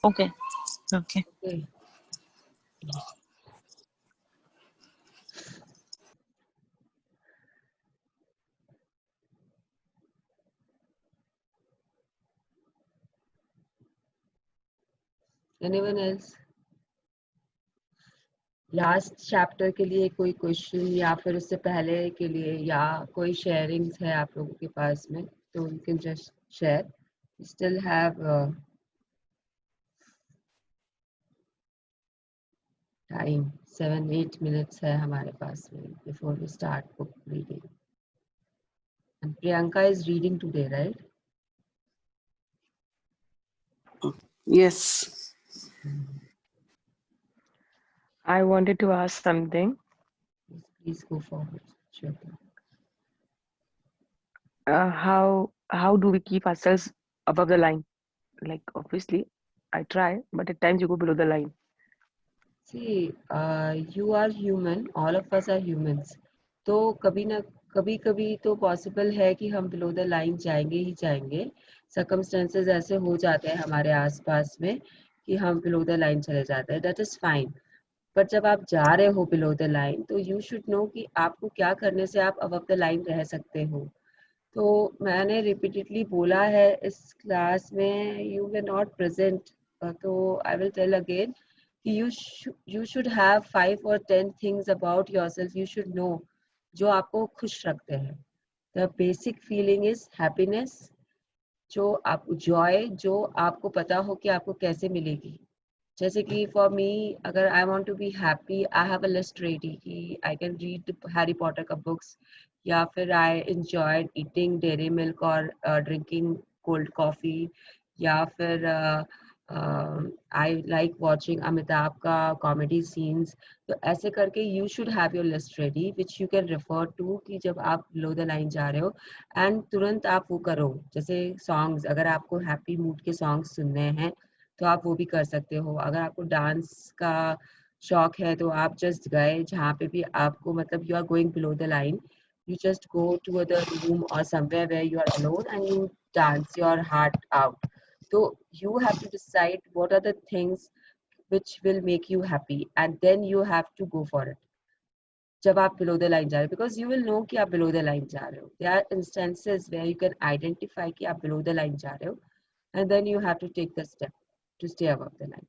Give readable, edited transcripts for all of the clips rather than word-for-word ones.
Okay. Okay. Okay. Anyone else? Last chapter के लिए कोई क्वेश्चन या फिर उससे पहले के लिए या कोई शेयरिंग्स है आप लोगों के पास में तो you can just share. Still have time. 7-8 minutes है हमारे पास में before we start book reading. And Priyanka is reading today, right? Yes. I wanted to ask something. Please go forward. Sure. How do we keep ourselves above the line? Like obviously, I try, but at times you go below the line. See, you are human. All of us are humans. तो कभी कभी तो possible है कि हम below the line जाएंगे ही जाएंगे. Circumstances ऐसे हो जाते हैं हमारे आसपास में कि हम बिलो द लाइन चले जाते हैं. That is fine. बट जब आप जा रहे हो बिलो द लाइन तो यू शुड नो कि आपको क्या करने से आप अबव द लाइन रह सकते हो. तो मैंने रिपीटेडली बोला है इस क्लास में, यू वर नॉट प्रेजेंट, तो आई विल टेल अगेन कि you should have 5 or 10 things about yourself you should know जो आपको खुश रखते हैं. The basic feeling is happiness. जो आप जॉय जो आपको पता हो कि आपको कैसे मिलेगी. जैसे कि फॉर मी अगर I want to be happy I have a list ready कि I can read Harry Potter का बुक्स या फिर I enjoyed eating Dairy Milk और ड्रिंकिंग कोल्ड कॉफ़ी या फिर आई लाइक वॉचिंग अमिताभ का कॉमेडी सीन्स. तो ऐसे करके you should have your list ready which you can refer to कि जब आप लो द लाइन जा रहे हो एंड तुरंत आप वो करो. जैसे सॉन्ग्स, अगर आपको हैप्पी मूड के सॉन्ग्स सुनने हैं तो आप वो भी कर सकते हो. अगर आपको डांस का शौक है तो आप जस्ट गए जहाँ पे भी आपको मतलब you are going below the line, you just go to other room or somewhere where you are alone and you dance your heart out. So you have to decide what are the things which will make you happy and then you have to go for it. जब आप below the line जा रहे हो because you will know कि आप below the line जा रहे हो. There are instances where you can identify कि आप below the line जा रहे हो and then you have to take the step to stay above the line.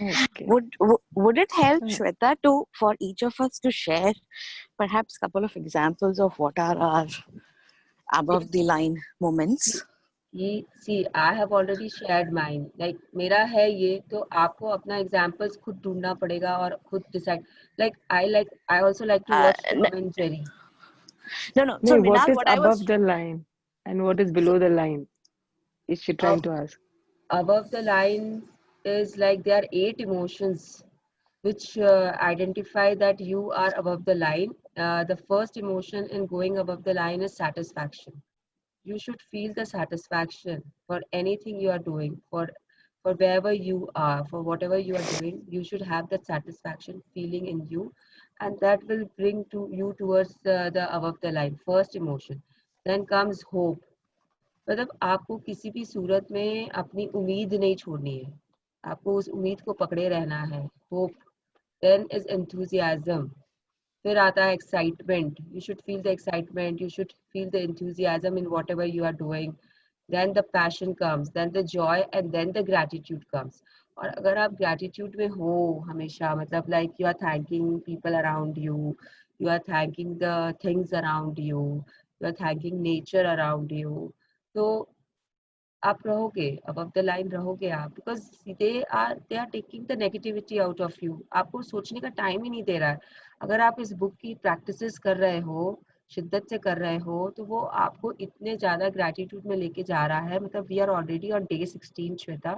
Okay. Would it help, Shweta, for each of us to share perhaps a couple of examples of what are our above the line moments? See, I have already shared mine. Like मेरा है ये, तो आपको अपना examples खुद ढूंढना पड़ेगा और खुद decide. I also like to watch Tom and Jerry. No. No, So what Minal, is what I above was the line and what is below the line? Is she trying to ask? Above the line is like there are 8 emotions which identify that you are above the line. The first emotion in going above the line is satisfaction. You should feel the satisfaction for anything you are doing, for wherever you are, for whatever you are doing. You should have that satisfaction feeling in you, and that will bring to you towards the above the line first emotion. Then comes hope. मतलब आपको किसी भी सूरत में अपनी उम्मीद नहीं छोड़नी है, आपको उस उम्मीद को पकड़े रहना है. होप. Then is enthusiasm. फिर आता है excitement. You should feel the excitement, you should feel the enthusiasm in whatever you are doing. Then the passion comes, then the joy and then the gratitude comes. और अगर आप gratitude में हो हमेशा, मतलब like you are thanking people around you, you are thanking the things around you, you are thanking nature around you, तो आप रहोगे अबव द लाइन, रहोगे आप. Because they are taking the negativity out of you. आपको सोचने का time ही नहीं दे रहा है. अगर आप इस बुक की प्रैक्टिसेस कर रहे हो, शिद्दत से कर रहे हो, तो वो आपको इतने ज़्यादा ग्रैटिट्यूड में लेके जा रहा है. मतलब we are already on day 16, Shweta.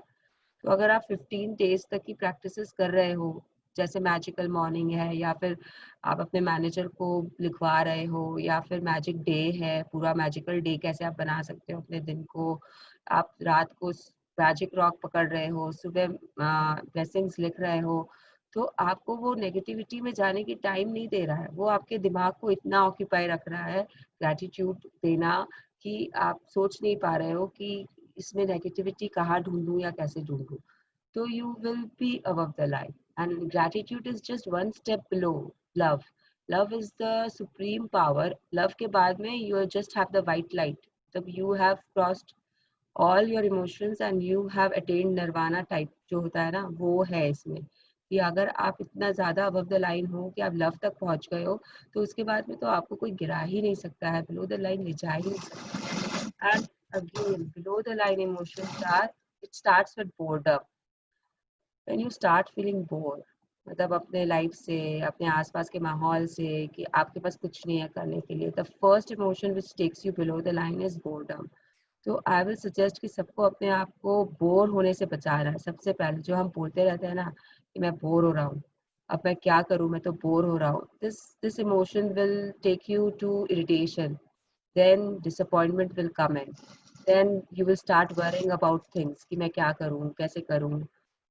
तो अगर आप 15 डेज तक की प्रैक्टिसेस कर रहे हो, जैसे मैजिकल मॉर्निंग है या फिर आप अपने मैनेजर को लिखवा रहे हो या फिर मैजिक डे है, पूरा मैजिकल डे कैसे आप बना सकते हो अपने दिन को, आप रात को मैजिक रॉक पकड़ रहे हो, सुबह ब्लेसिंग्स लिख रहे हो, तो आपको वो नेगेटिविटी में जाने की टाइम नहीं दे रहा है. वो आपके दिमाग को इतना ऑक्यूपाई रख रहा है ग्रैटिट्यूड देना कि आप सोच नहीं पा रहे हो कि इसमें नेगेटिविटी कहाँ ढूंढूं या कैसे ढूंढूं, तो you will be above the line. And gratitude is just one step below love. Love is the supreme power. Love के बाद में you just have the white light. तब you have crossed all your emotions and you have attained nirvana type जो होता है ना, वो है इसमें कि अगर आप इतना ज़्यादा above the line हो कि आप love तक पहुंच गए हो, तो उसके बाद में तो आपको कोई गिरा ही नहीं सकता है, below the line ले जा ही नहीं सकता. And again, below the line emotions are, it starts with boredom. when you start feeling bored, मतलब अपने लाइफ से, अपने आसपास के माहौल से, कि आपके पास कुछ नहीं है करने के लिए, the first emotion which takes you below the line is boredom. तो आई विल सजेस्ट कि सबको अपने आप को बोर होने से बचाना है. सबसे पहले जो हम बोलते रहते हैं ना कि मैं बोर हो रहा हूँ, अब मैं क्या करूँ, मैं तो बोर हो रहा हूँ, this emotion will take you to irritation, then disappointment will come in, then you will start worrying about things कि मैं क्या करूँ, कैसे करूँ.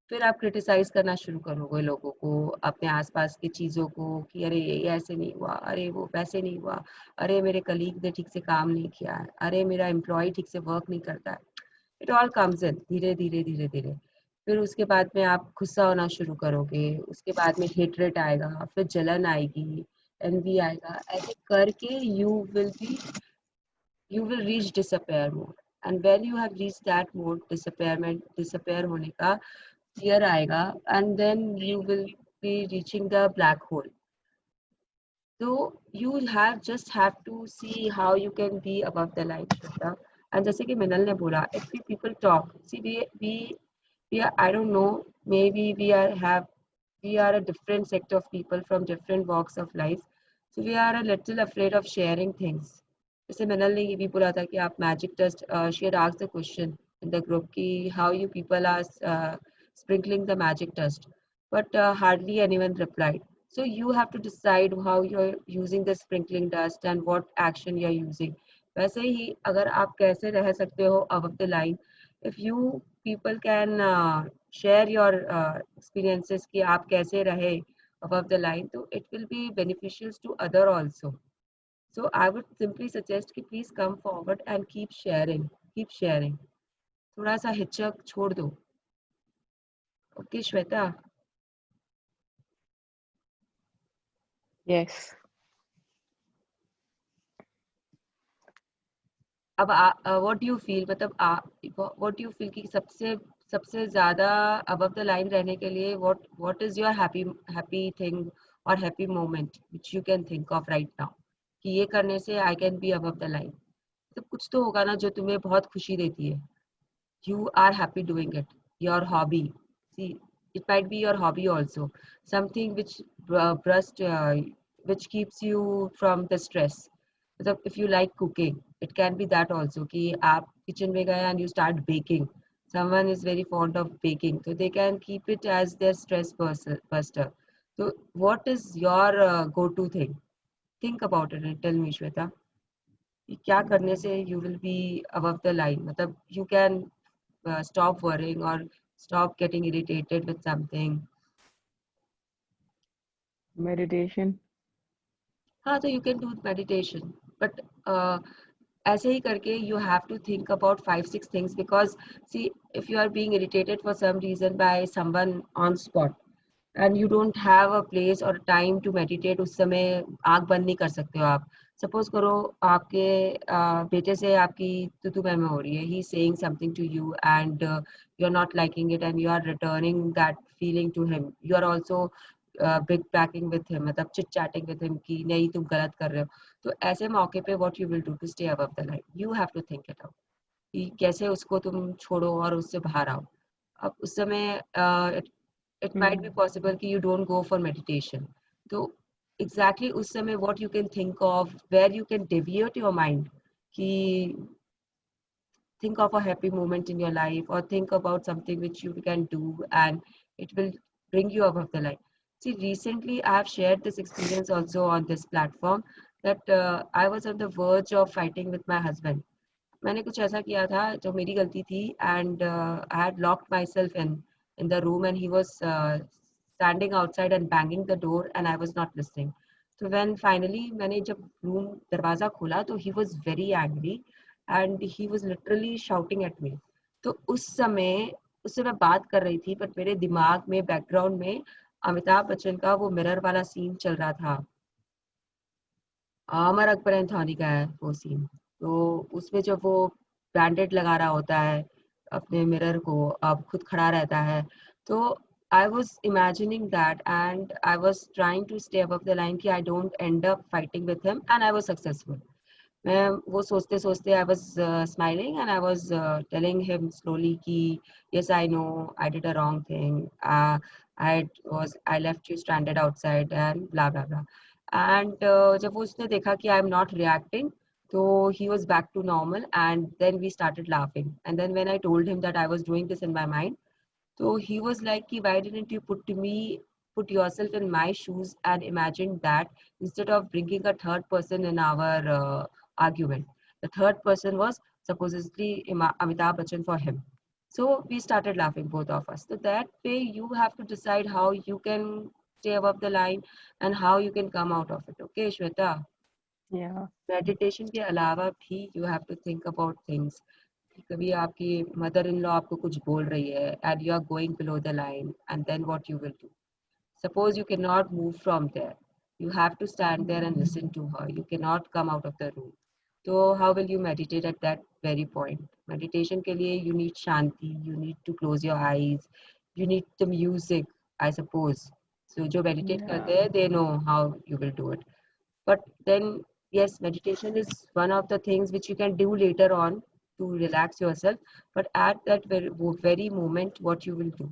फिर आप क्रिटिसाइज करना शुरू करोगे लोगों को, अपने आसपास की चीज़ों को, कि अरे ये ऐसे नहीं हुआ, अरे वो वैसे नहीं हुआ, अरे मेरे कलीग ने ठीक से काम नहीं किया है, अरे मेरा एम्प्लॉय ठीक से वर्क नहीं करता है. इट ऑल कम्स इन धीरे धीरे धीरे धीरे. फिर उसके बाद में आप गुस्सा होना शुरू करोगे, उसके बाद में हेटरेट आएगा, फिर जलन आएगी, एनवी आएगा, ऐसे करके you will reach disappear mode. And when you have reached that mode, disappear होने का fear आएगा, and then you will be reaching the black hole. So you have to see how you can be above the line, Shweta. And जैसे कि मिनल ने बोला, if we people talk, see we are, I don't know, maybe we are a different sect of people from different walks of life, so we are a little afraid of sharing things. जैसे मिनल ने ये भी बोला था कि आप magic dust, she had asked the question in the group कि how you people are sprinkling the magic dust, but hardly anyone replied. So you have to decide how you're using the sprinkling dust and what action you're using. वैसे ही अगर आप कैसे रह सकते हो above the line, if you people can share your experiences कि आप कैसे रहे above the line, तो it will be beneficial to other also. So I would simply suggest कि please come forward and keep sharing. थोड़ा सा हिचक छोड़ दो. Okay, श्वेता. Yes. अब what do you feel, मतलब what do you feel कि सबसे ज्यादा above the line रहने के लिए what is your happy thing or happy moment which you can think of right now कि ये करने से I can be above the line. तो कुछ तो होगा ना जो तुम्हें बहुत खुशी देती है. You are happy doing it. Your hobby. See, it might be your hobby also. Something which keeps you from the stress. मतलब if you like cooking, it can be that also कि आप kitchen में गए and you start baking. Someone is very fond of baking, so they can keep it as their stress buster. So what is your go-to thing? Think about it and tell me, Shweta. कि क्या करने से you will be above the line. मतलब you can stop worrying or stop getting irritated with something. Meditation. हाँ, तो you can do meditation, but ऐसे ही करके you have to think about 5-6 things, because see, if you are being irritated for some reason by someone on spot and you don't have a place or time to meditate, उस समय आँख बंद नहीं कर सकते हो आप. सपोज करो आपके बेटे से आपकी तू मैं हो रही है, he is saying something to you and you are not liking it and you are returning that feeling to him. You are also big backing with him, मतलब chit chatting with him कि नहीं तुम गलत कर रहे हो. तो ऐसे मौके पे what you will do to stay above the line, you have to think it out कि कैसे उसको तुम छोड़ो और उससे बाहर आओ. अब उस समय it might be possible कि you don't go for meditation. तो exactly उस समय what you can think of, where you can deviate your mind कि think of a happy moment in your life or think about something which you can do and it will bring you above the line. See, recently I have shared this experience also on this platform that I was on the verge of fighting with my husband. मैंने कुछ ऐसा किया था जो मेरी गलती थी and I had locked myself in the room and he was standing outside and banging the door and I was not listening. So when finally मैंने जब room दरवाजा खोला तो he was very angry and he was literally shouting at me. तो उस समय उससे मैं बात कर रही थी, बट मेरे दिमाग में बैकग्राउंड में अमिताभ बच्चन का वो मिरर वाला सीन चल रहा था। अमर अकबर एंथोनी का है वो सीन। तो उसमें जब वो बैंडेड लगा रहा होता है अपने मिरर को, अब खुद खड़ा रहता है, तो I was imagining that and I was trying to stay above the line कि I don't end up fighting with him, and I was successful. मैं वो सोचते सोचते I was smiling and I was telling him slowly कि yes I know I did a wrong thing, I left you stranded outside and blah blah blah. And जब उसने देखा कि I am not reacting, so he was back to normal, and then we started laughing. And then when I told him that I was doing this in my mind, so he was like, why didn't you put yourself in my shoes and imagine that instead of bringing a third person in our argument. The third person was supposedly Amitabh Bachchan for him. So we started laughing, both of us. So that way you have to decide how you can stay above the line and how you can come out of it. Okay, Shweta? Yeah. Meditation के अलावा भी you have to think about things. कभी आपकी mother in law आपको कुछ बोल रही है and you are going below the line, and then what you will do? Suppose you can not move from there, you have to stand there and listen to her, you cannot come out of the room. So how will you meditate at that very point? Meditation के लिए you need shanti, you need to close your eyes, you need the music, I suppose. So जो meditate करते हैं, they know how you will do it. But then yes, meditation is one of the things which you can do later on to relax yourself, but at that very moment what you will do,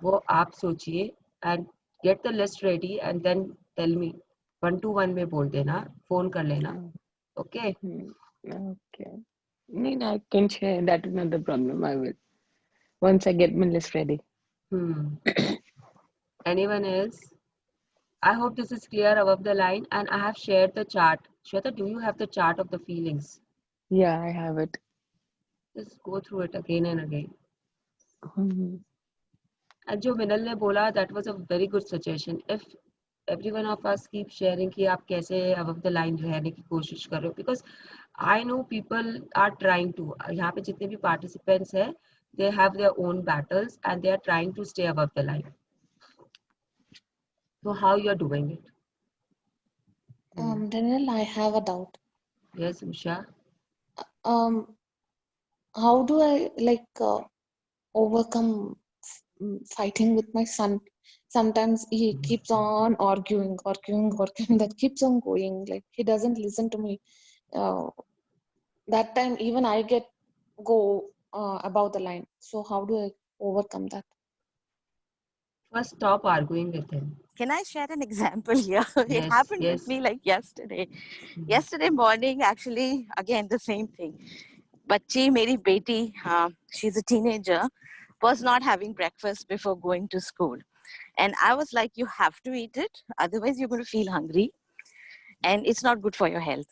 वो आप सोचिए and get the list ready and then tell me. 1-to-1 में बोल देना, phone कर लेना. Okay? Okay. No, I can share. That is not the problem. I will. Once I get my list ready. Anyone else? I hope this is clear above the line, and I have shared the chart. Shweta, do you have the chart of the feelings? Yeah, I have it. Just go through it again and again. Mhm. And जो मिनल ने बोला, that was a very good suggestion. If every one of us keep sharing कि आप कैसे above the line रहने की कोशिश कर रहे हो, because I know people are trying to. यहाँ पे जितने भी participants हैं, they have their own battles and they are trying to stay above the line. So how you are doing it? Daniel, I have a doubt. Yes, Usha. How do I overcome fighting with my son? Sometimes he keeps on arguing, that keeps on going. Like he doesn't listen to me. That time even I go above the line. So how do I overcome that? First, stop arguing with him. Can I share an example here? It Yes, happened yes. with me like yesterday. Yesterday morning, actually, again, the same thing. Bachchi, meri beti, she's a teenager, was not having breakfast before going to school. And I was like, you have to eat it, otherwise you're going to feel hungry. And it's not good for your health.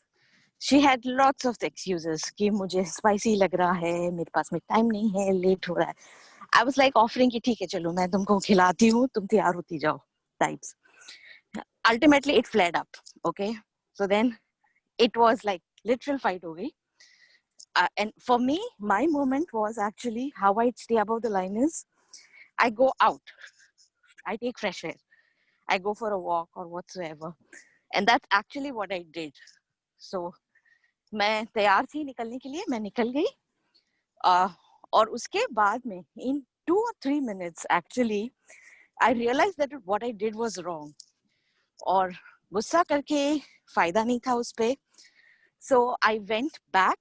She had lots of excuses कि मुझे spicy लग रहा है, मेरे पास में time नहीं है, late हो रहा है. I was like offering कि ठीक है चलो मैं तुमको खिलाती हूँ, तुम तैयार होती जाओ types. Ultimately it flared up. Okay, so then it was like literal fight हो गई. And for me, my moment was actually how I stay above the line is I go out, I take fresh air, I go for a walk or whatsoever, and that's actually what I did. So मैं तैयार थी निकलने के लिए, मैं निकल गई, और उसके बाद में in 2 or 3 minutes actually I realized that what I did was wrong, और गुस्सा करके फायदा नहीं था उस पे. So I went back.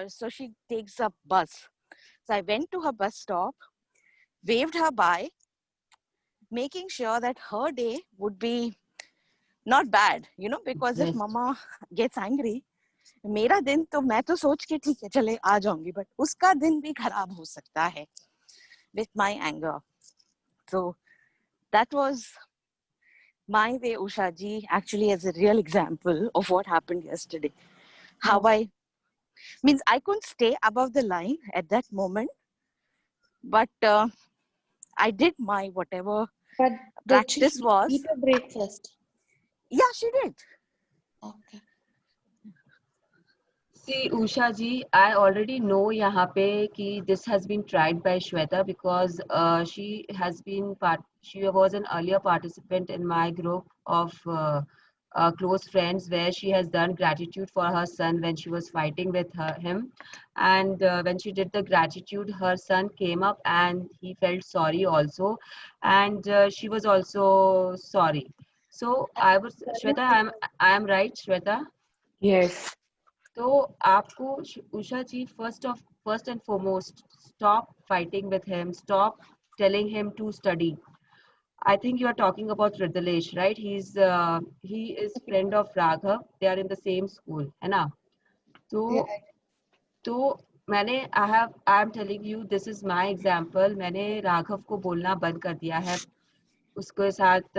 So she takes a bus. So I went to her bus stop, waved her by, making sure that her day would be not bad, because if Yes. mama gets angry, मेरा दिन तो मैं तो सोच के ठीक है चले आ जाऊंगी, but उसका दिन भी खराब हो सकता है with my anger. So that was my way, Usha ji, actually as a real example of what happened yesterday. How I couldn't stay above the line at that moment, but I did my whatever But practice did she was. eat a breakfast? Yeah, she did. Okay. See, Usha ji, I already know यहाँ पे कि this has been tried by Shweta because she was an earlier participant in my group of close friends where she has done gratitude for her son when she was fighting with him, and when she did the gratitude, her son came up and he felt sorry also, and she was also sorry. So Shweta, I am right, Shweta? Yes. तो आपको उषा जी first and foremost, stop fighting with him, stop telling him to study. I think you are talking about Ridalesh, right? He is friend of Raghav. They are in the same school, है ना? Yeah. तो तो मैंने I am telling you, this is my example. मैंने राघव को बोलना बंद कर दिया है, उसके साथ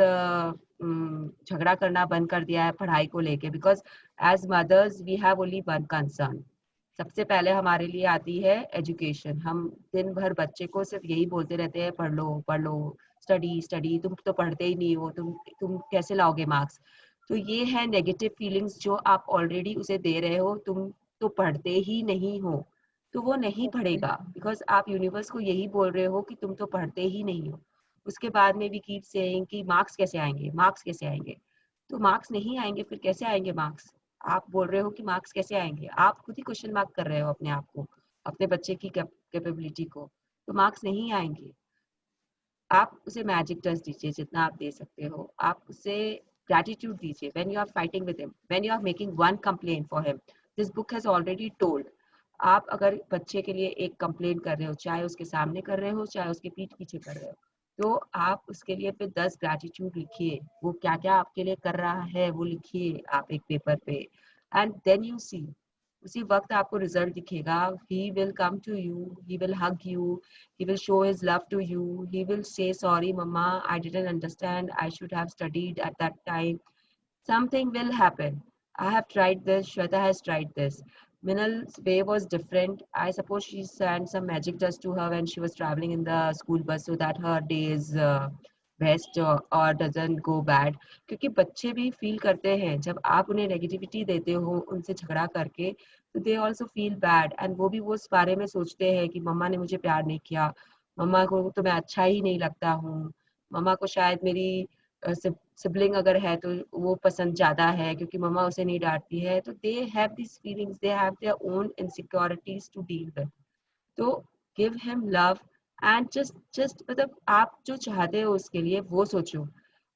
झगड़ा करना बंद कर दिया है पढ़ाई को लेके, because as mothers we have only one concern. सबसे पहले हमारे लिए आती है एजुकेशन. हम दिन भर बच्चे को सिर्फ यही बोलते रहते हैं, पढ़ लो, स्टडी स्टडी, तुम तो पढ़ते ही नहीं हो, तुम कैसे लाओगे मार्क्स. तो ये है नेगेटिव फीलिंग्स जो आप ऑलरेडी उसे दे रहे हो. तुम तो पढ़ते ही नहीं हो, तो वो नहीं पढ़ेगा, बिकॉज आप यूनिवर्स को यही बोल रहे हो कि तुम तो पढ़ते ही नहीं हो. उसके बाद में भी कीप सेइंग कि मार्क्स कैसे आएंगे, मार्क्स कैसे आएंगे. तो मार्क्स नहीं आएंगे, फिर कैसे आएंगे मार्क्स? आप बोल रहे हो कि मार्क्स कैसे आएंगे, आप खुद ही क्वेश्चन मार्क कर रहे हो अपने आप को, अपने बच्चे की कैपेबिलिटी को. तो मार्क्स नहीं आएंगे. आप उसे मैजिक टच दीजिए जितना आप दे सकते हो. आप उसे ग्रैटिट्यूड दीजिए when you are fighting with him, when you are making one complaint for him. This book has already told. आप अगर बच्चे के लिए एक कंप्लेंट कर रहे हो, चाहे उसके सामने कर रहे हो, चाहे उसके पीठ पीछे कर रहे हो, तो आप उसके लिए फिर 10 ग्रैटिट्यूड लिखिए. वो क्या क्या आपके लिए कर रहा है वो लिखिए आप एक पेपर पे, एंड देन यू सी, उसी वक्त आपको रिजल्ट दिखेगा. He will come to you, he will hug you, he will show his love to you, he will say sorry mama, I didn't understand, I should have studied at that time. Something will happen. I have tried this, Shweta has tried this. Minal's way was different. I suppose she sent some magic dust to her when she was traveling in the school bus so that her day is best or doesn't go bad. क्योंकि बच्चे भी feel करते हैं जब आप उन्हें negativity देते हो उनसे झगड़ा करके, तो they also feel bad, and वो भी वो उस बारे में सोचते हैं कि मम्मा ने मुझे प्यार नहीं किया, मम्मा को तो मैं अच्छा ही नहीं लगता हूँ, मम्मा को शायद मेरी सिबलिंग अगर है तो वो पसंद ज्यादा है क्योंकि मम्मा उसे नहीं डांटती है. तो they have this feelings, they have their own insecurities to deal with. तो give him love and just मतलब आप जो चाहते हो उसके लिए वो सोचो.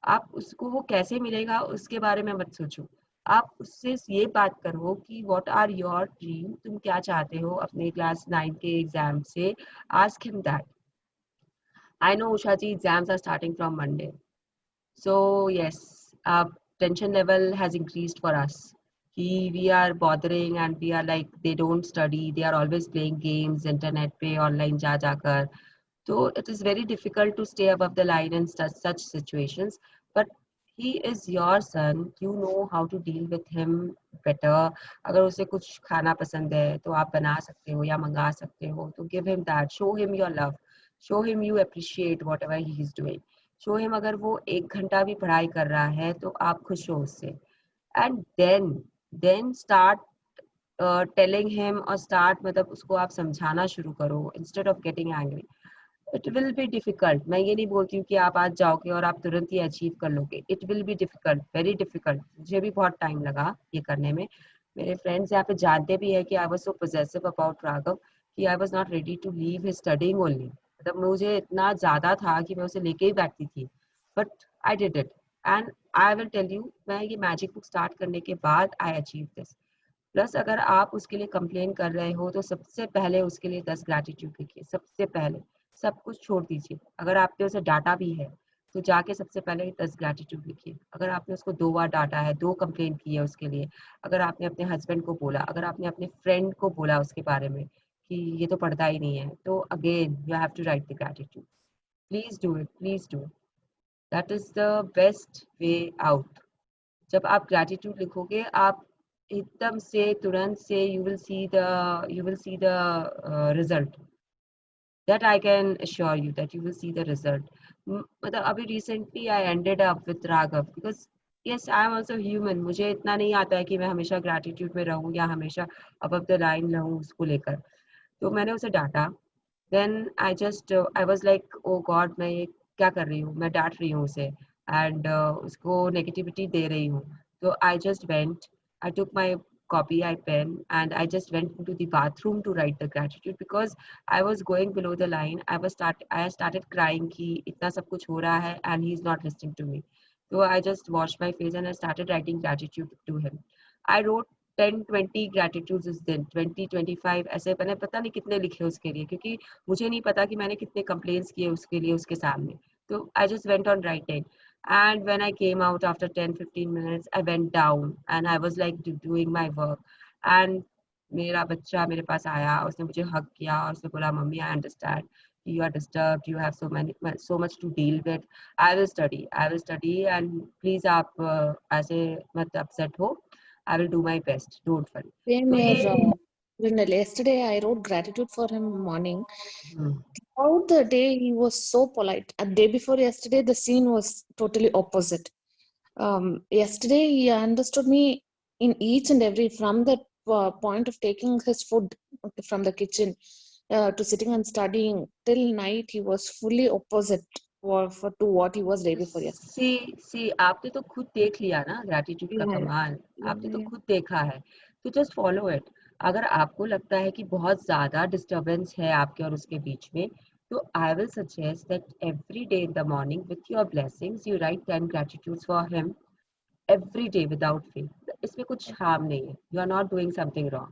आप उसको वो कैसे मिलेगा उसके बारे में मत सोचो. आप उससे ये बात करो कि व्हाट आर योर ड्रीम, तुम क्या चाहते हो अपने क्लास 9 के एग्जाम से. Ask him that. I know Usha ji, exams are starting from Monday. So yes, tension level has increased for us. We are bothering and we are like they don't study. They are always playing games, internet पे online जा जाकर. So it is very difficult to stay above the line in such situations. But he is your son. You know how to deal with him better. अगर उसे कुछ खाना पसंद है तो आप बना सकते हो या मंगा सकते हो. तो give him that. Show him your love. Show him you appreciate whatever he is doing. Show him, अगर वो 1 घंटा भी पढ़ाई कर रहा है तो आप खुश हो उससे. And then start telling him, और स्टार्ट मतलब उसको आप समझाना शुरू करो instead of getting angry. It will be difficult. मैं ये नहीं बोलती हूँ कि आप आज जाओगे और आप तुरंत ही अचीव कर लोगे. It will be difficult, very difficult. मुझे भी बहुत टाइम लगा ये करने में. मेरे फ्रेंड्स यहाँ पे जानते भी है कि I was so possessive about Raghav कि I was not ready to leave his studying only. मतलब मुझे इतना ज्यादा था कि मैं उसे लेके ही बैठती थी. But I did it, and I will tell you, मैं ये मैजिक बुक स्टार्ट करने के बाद आई अचीव दिस. प्लस अगर आप उसके लिए कंप्लेन कर रहे हो तो सबसे पहले उसके लिए 10 ग्रैटिट्यूड लिखिए. सबसे पहले सब कुछ छोड़ दीजिए. अगर आपने उसे डांटा भी है तो जाके सबसे पहले 10 ग्रैटिट्यूड लिखिए. अगर आपने उसको 2 बार डांटा है, 2 कंप्लेन की है उसके लिए, अगर आपने अपने हस्बैंड को बोला, अगर आपने अपने फ्रेंड को बोला उसके बारे में कि ये तो पढ़ता ही नहीं है, तो again you have to write the gratitude. Please do it, please do. That is the best way out. जब आप ग्रैटिट्यूड लिखोगे, आप एकदम से तुरंत से you will see the result. That I can assure you that you will see the result. मतलब अभी recently I ended up with Raghav because yes, I am also human. मुझे इतना नहीं आता है कि मैं हमेशा gratitude में रहूं या हमेशा above the line रहूं उसको लेकर. तो मैंने उसे डांटा. Then I was like, oh God, मैं ये क्या कर रही हूँ? मैं डांट रही हूँ उसे and उसको negativity दे रही हूँ. So I just went. I took my copy, I pen, and I just went into the bathroom to write the gratitude because I was going below the line. I started crying कि इतना सब कुछ हो रहा है and he's not listening to me. So I just washed my face and I started writing gratitude to him. I wrote 10-20 gratitudes उस दिन, 20-25 ऐसे मैंने पता नहीं कितने लिखे उसके लिए, क्योंकि मुझे नहीं पता कि मैंने कितने कंप्लेंट्स किए उसके लिए उसके सामने. तो I just went on writing. And when I came out after 10-15 minutes, I went down and I was like doing my work. And मेरा बच्चा मेरे पास आया, उसने मुझे हग किया और उसने बोला, mummy I understand you are disturbed, you have so much to deal with. I will study and please आप ऐसे मत upset हो. I will do my best. Don't worry. Same तो here, ये Brindal. Yesterday I wrote gratitude for him morning. Hmm, Throughout the day, he was so polite. A day before yesterday, the scene was totally opposite. Yesterday, he understood me in each and every, from the point of taking his food from the kitchen to sitting and studying till night, he was fully opposite to what he was day before yesterday. सी आपने तो खुद देख लिया ना gratitude का Yeah, कमाल. yeah, आपने तो yeah. खुद देखा है. तो जस्ट फॉलो इट. अगर आपको लगता है कि बहुत ज्यादा डिस्टरबेंस है आपके और उसके बीच में, तो आई will suggest that every day in the morning with your blessings you write 10 gratitudes for him every day without fail. इसमें कुछ harm नहीं है. You are not doing something wrong.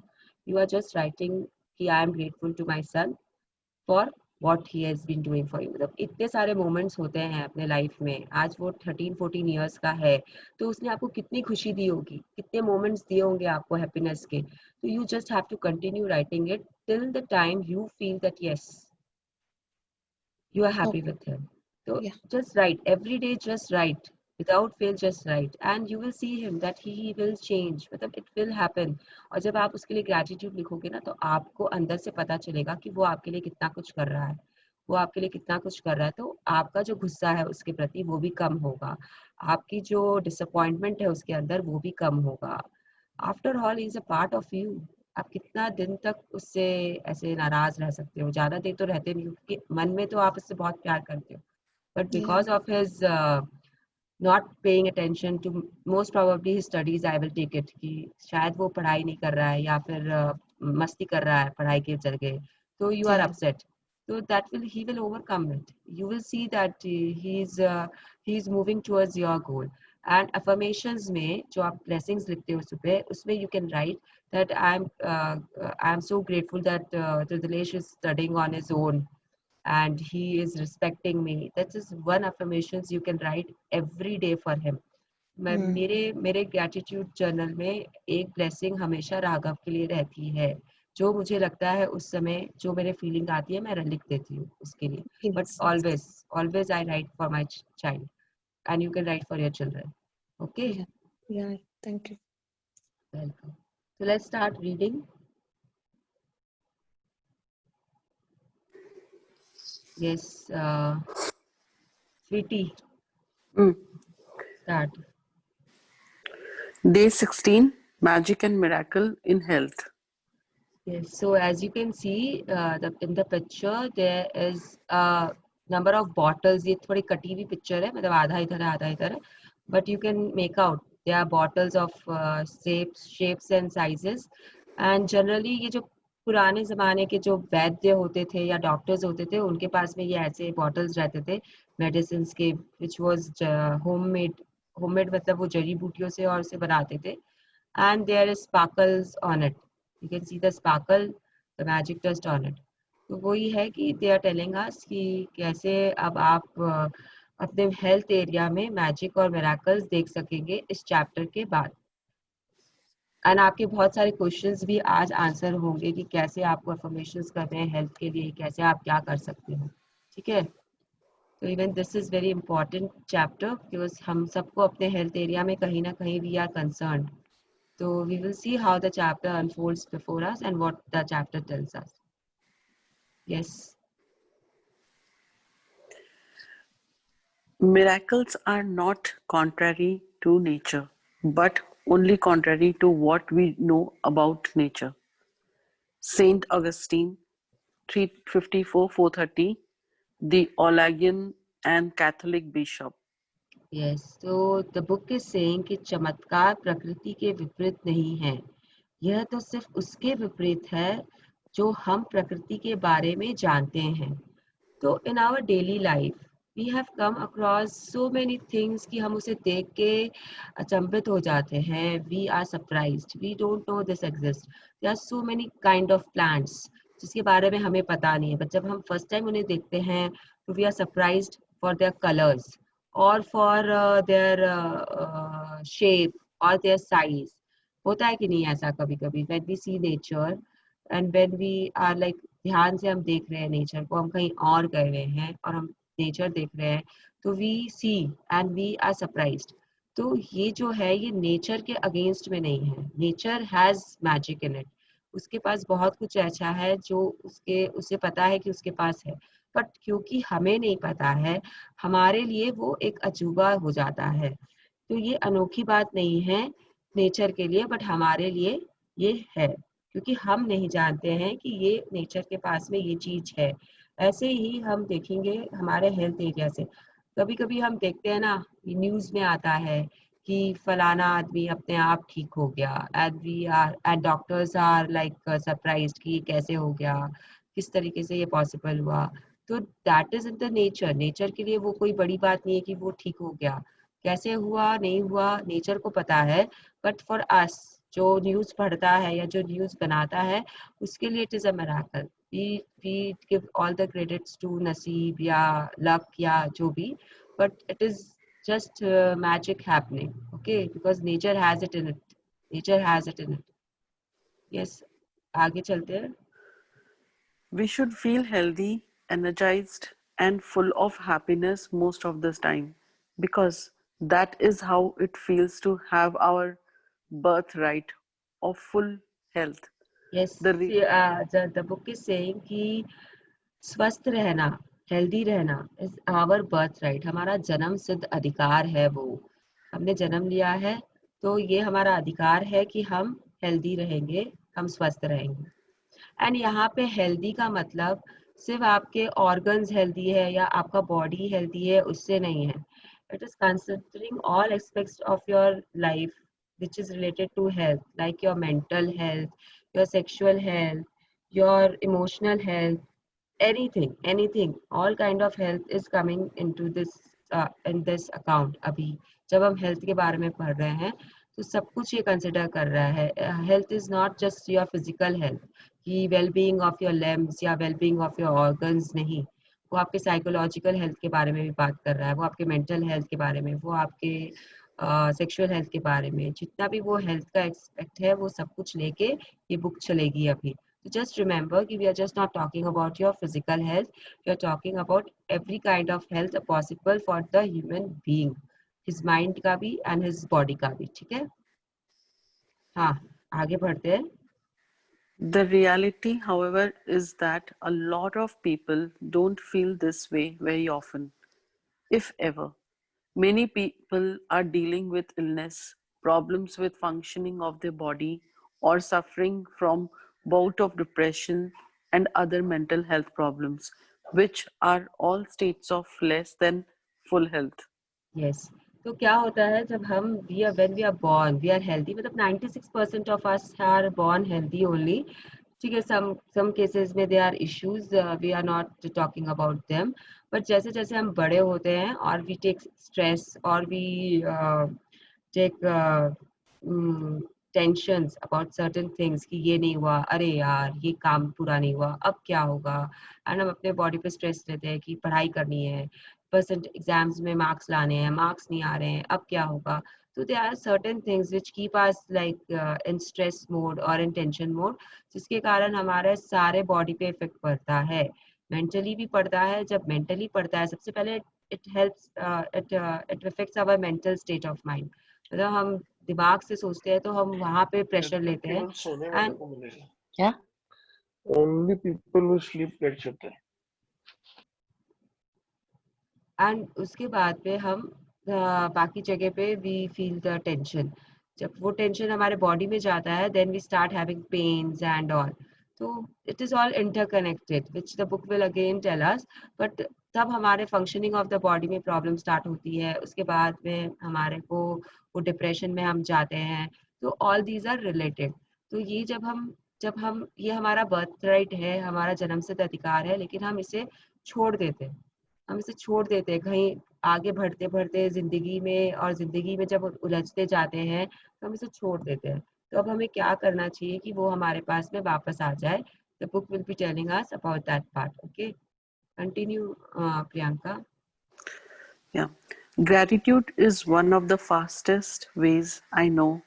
You are just writing कि I am grateful to my son for what he has been doing for you. मतलब इतने सारे moments होते हैं अपने life में. आज वो 13-14 years का है, तो उसने आपको कितनी खुशी दी होगी, कितने moments दिए होंगे आपको happiness के. So you just have to continue writing it till the time you feel that yes, you are happy Okay. with him. So Yeah. just write every day, just write without fail, just write and you will see him that he will change. मतलब it will happen. और जब आप उसके लिए gratitude लिखोगे ना, तो आपको अंदर से पता चलेगा कि वो आपके लिए कितना कुछ कर रहा है. वो आपके लिए कितना कुछ कर रहा है, तो आपका जो गुस्सा है उसके प्रति वो भी कम होगा. आपकी जो डिसअपॉइंटमेंट है उसके अंदर वो भी कम होगा. After all is a part of you. आप कितना दिन तक उससे ऐसे नाराज रह सकते हो? ज्यादा देर तो रहते नहीं हो, क्योंकि मन में तो आप उससे बहुत प्यार करते हो, but Yeah. Because of his not paying attention to most probably his studies, I will take it कि शायद वो पढ़ाई नहीं कर रहा है या फिर मस्ती कर रहा है पढ़ाई के जगह, तो you are Yeah. Upset. So that will he will overcome it. You will see that he is moving towards your goal. And affirmations में जो आप blessings लिखते हो सुबह, उसमें you can write that I'm so grateful that Tridilesh is studying on his own and he is respecting me. That is one affirmations you can write every day for him. मैं Hmm. मेरे gratitude journal में एक blessing हमेशा राघव के लिए रहती है. जो मुझे लगता है उस समय जो मेरे फीलिंग आती है मैं लिख देती हूँ उसके लिए. But Yes. Always I write for my child and you can write for your children. Okay, Yeah. Yeah. Thank you. Welcome. So let's start reading. Yes, sweetie, Mm. Start. Day 16, Magic and Miracle in Health. Yes, so as you can see in the picture there is a number of bottles. ये थोड़ी कटी हुई picture है, मतलब आधा इधर है आधा इधर है, but you can make out there are bottles of shapes and sizes. And generally ये जो पुराने जमाने के जो वैद्य होते थे या डॉक्टर्स होते थे, उनके पास में ये ऐसे bottles रहते थे मेडिसिन के, which was homemade मतलब वो जड़ी बूटियों से और उसे बनाते थे. And there is sparkles on it. You can see the sparkle, the magic dust on it. तो वही है कि they are telling us कि कैसे अब आप अपने हेल्थ एरिया में मैजिक और मिराकल्स देख सकेंगे इस चैप्टर के बाद. एंड आपके बहुत सारे क्वेश्चंस भी आज आंसर होंगे कि कैसे आपको अफर्मेशंस करने हैं हेल्थ के लिए, कैसे आप क्या कर सकते हो. ठीक है, तो even this is very important chapter because हम सबको अपने हेल्थ एरिया में कहीं ना कहीं we are concerned. So we will see how the chapter unfolds before us and what the chapter tells us. Yes. Miracles are not contrary to nature, but only contrary to what we know about nature. Saint Augustine, 354-430, the Olagian and Catholic bishop. Yes, so the book is saying कि चमत्कार प्रकृति के विपरीत नहीं है, यह तो सिर्फ उसके विपरीत है जो हम प्रकृति के बारे में जानते हैं. तो in our daily life we have come across so many things कि हम उसे देख के अचंभित हो जाते हैं. We are surprised, we don't know this exists. There are so many kind of plants जिसके बारे में हमें पता नहीं है, but जब हम first time उन्हें देखते हैं तो we are surprised for their colors or for their shape or their size. होता है कि नहीं ऐसा कभी कभी when we see nature and when we are like ध्यान से हम देख रहे हैं नेचर को, हम कहीं और गए हुए हैं और हम नेचर देख रहे हैं तो we see and we are surprised. तो ये जो है ये नेचर के अगेंस्ट में नहीं है. Nature has magic in it. उसके पास बहुत कुछ ऐसा है जो उसे पता है कि उसके पास है, बट क्योंकि हमें नहीं पता है हमारे लिए वो एक अजूबा हो जाता है. तो ये अनोखी बात नहीं है नेचर के लिए, बट हमारे लिए ये है क्योंकि हम नहीं जानते हैं कि ये नेचर के पास में ये चीज है. ऐसे ही हम देखेंगे हमारे हेल्थ एरिया से. कभी कभी हम देखते हैं ना, न्यूज में आता है कि फलाना आदमी अपने आप ठीक हो गया and doctors are like surprised कि ये कैसे हो गया, किस तरीके से ये पॉसिबल हुआ. तो that is in the nature. Nature के लिए वो कोई बड़ी बात नहीं है कि वो ठीक हो गया. कैसे हुआ नहीं हुआ नेचर को पता है, बट फॉर अस जो न्यूज पढ़ता है या जो न्यूज बनाता है उसके लिए it is a miracle. We give all the credits to नसीब या लक या जो भी, but it is just magic happening. Okay, because nature has it in it. Nature has it in it. Yes, आगे चलते हैं. We should feel healthy, energized, and full of happiness most of the time because that is how it feels to have our birthright of full health. Yes, The the book is saying कि स्वस्थ रहना, healthy रहना is our birth right. हमारा जन्म सिद्ध अधिकार है. वो हमने जन्म लिया है तो ये हमारा अधिकार है कि हम हेल्दी रहेंगे, हम स्वस्थ रहेंगे. एंड यहाँ पे हेल्दी का मतलब सिर्फ आपके ऑर्गन्स हेल्दी है या आपका बॉडी हेल्दी है उससे नहीं है. It is considering all aspects of your life which is related to health, like your mental health, your sexual health, your emotional health, anything, all kind of health is coming into this in this account. अभी जब हम health के बारे में पढ़ रहे हैं तो सब कुछ ये कंसिडर कर रहा है. Health is not just your physical health कि well being of your limbs या well being of your organs नहीं. वो आपके साइकोलॉजिकल हेल्थ के बारे में भी बात कर रहा है, वो आपके मेंटल हेल्थ के बारे में, वो आपके सेक्सुअल हेल्थ के बारे में. जितना भी वो हेल्थ का एक्सपेक्ट है वो सब कुछ लेके ये बुक चलेगी अभी. So just remember कि we are just not talking about your physical health, we are talking about every kind of health possible for the human being, his mind का भी and his body का भी. ठीक है, हाँ आगे बढ़ते हैं. The reality, however, is that a lot of people don't feel this way very often, if ever. Many people are dealing with illness, problems with functioning of their body, or suffering from bout of depression and other mental health problems, which are all states of less than full health. Yes. तो क्या होता है जब हम when we are born we are healthy, मतलब 96% of us are born healthy only. ठीक है, some cases में there are issues, we are not talking about them, but जैसे जैसे हम बड़े होते हैं और we take stress और we take tensions about certain things कि ये नहीं हुआ, अरे यार ये काम पूरा नहीं हुआ, अब क्या होगा. एंड हम अपने बॉडी पे स्ट्रेस लेते हैं कि पढ़ाई करनी है, परसेंट एग्जाम्स में मार्क्स लाने हैं, मार्क्स नहीं आ रहे हैं, अब क्या होगा. तो there are certain things which keep us like in stress mode or in tension mode, जिसके कारण हमारे सारे बॉडी पे इफेक्ट पड़ता है. मेंटली भी पड़ता है. जब मेंटली पड़ता है सबसे पहले it helps it affects our mental state of mind. मतलब हम दिमाग से सोचते हैं तो हम वहां पे प्रेशर लेते हैं. सोने वाले एंड को मिलेगा. क्या? Only people who sleep get chute. उसके बाद पे हम बाकी जगह पे वी फील द टेंशन। जब वो टेंशन हमारे बॉडी में जाता है then we start having pains and all. तो it is all interconnected which the book will again tell us. But तब हमारे फंक्शनिंग ऑफ द बॉडी में प्रॉब्लम स्टार्ट होती है, उसके बाद में हमारे को वो डिप्रेशन में हम जाते हैं। तो ऑल दीज आर रिलेटेड। तो ये जब हम ये हमारा बर्थ राइट है, हमारा जन्मसिद्ध अधिकार है, लेकिन हम इसे छोड़ देते हैं। हम इसे छोड़ देते हैं कहीं आगे बढ़ते बढ़ते जिंदगी में, और जिंदगी में जब उलझते जाते हैं तो हम इसे छोड़ देते हैं। तो अब हमें क्या करना चाहिए कि वो हमारे पास में वापस आ जाए। The book will be telling us about that part. Okay, continue Priyanka. Yeah. Gratitude is one of the fastest ways I know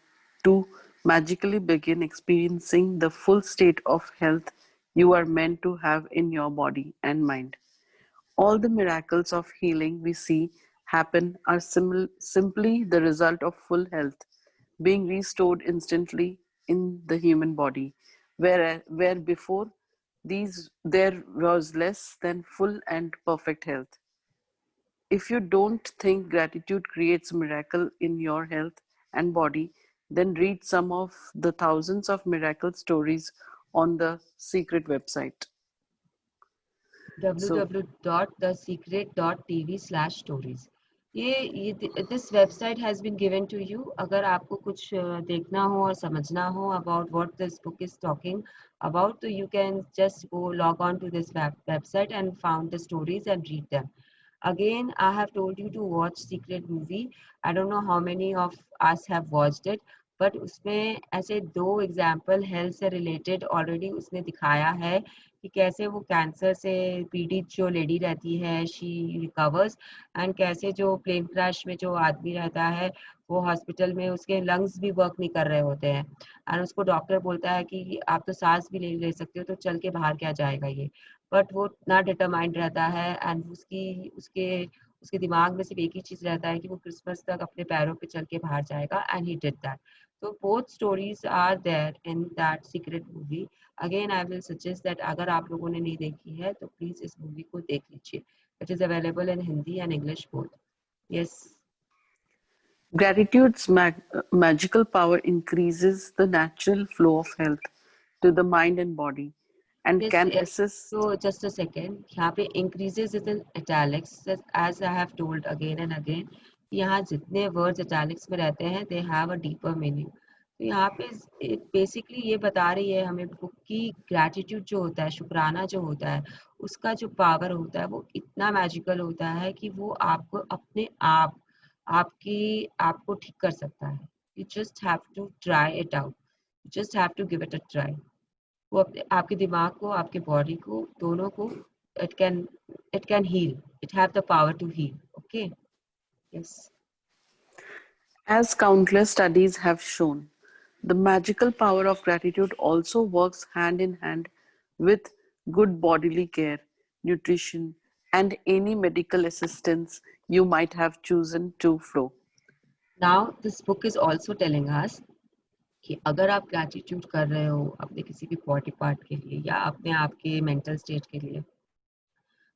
to magically begin experiencing the full state of health you are meant to have in your body and mind. All the miracles of healing we see happen are simply the result of full health being restored instantly in the human body, where before these there was less than full and perfect health. If you don't think gratitude creates a miracle in your health and body, then read some of the thousands of miracle stories on the secret website. So, www.thesecret.tv/stories। ये this website has been given to you। अगर आपको कुछ देखना हो और समझना हो about what this book is talking about, तो you can just go log on to this website and found the stories and read them. Again, I have told you to watch Secret movie. I don't know how many of us have watched it, but उसमें ऐसे 2 example health से related already उसने दिखाया है कि कैसे वो cancer से पीड़ित जो लेडी रहती है शी रिकवर्स, एंड कैसे जो प्लेन क्रैश में जो आदमी रहता है वो हॉस्पिटल में उसके लंग्स भी वर्क नहीं कर रहे होते हैं, एंड उसको डॉक्टर बोलता है कि आप तो सांस भी नहीं ले सकते हो, तो चल के बाहर क्या जाएगा ये। बट वो इतना डिटरमाइंड रहता है, एंड उसके उसके दिमाग में सिर्फ एक ही चीज रहता है कि वो क्रिसमस तक अपने पैरों पे चल के बाहर जाएगा, एंड ही डिड दैट। तो both stories are there in that secret movie. Again I will suggest that अगर आप लोगों ने नहीं देखी है तो प्लीज इस मूवी को देख लीजिए। It is available in Hindi and English both. Yes. gratitude's magical power increases the natural flow of health to the mind and body and Yes, can yes. assist. So just a second, यहाँ पे increases is in italics, as I have told again and again। यहाँ जितने words italics में रहते हैं they have a deeper meaning। तो यहाँ पे बेसिकली ये बता रही है हमें बुक की ग्रैटिट्यूड जो होता है, शुक्राना जो होता है, उसका जो पावर होता है वो इतना मैजिकल होता है कि वो आपको अपने आप आपको ठीक कर सकता है। You just have to try it out, you just have to give it a try. वो अपने आपके दिमाग को, आपके बॉडी को, दोनों को it can heal. It have the power to heal. Okay, yes. As countless studies have shown, the magical power of gratitude also works hand in hand with good bodily care, nutrition, and any medical assistance you might have chosen to flow. Now this book is also telling us कि अगर आप gratitude कर रहे हो अपने किसी भी body part के लिए या अपने आप के मेंटल स्टेट के लिए,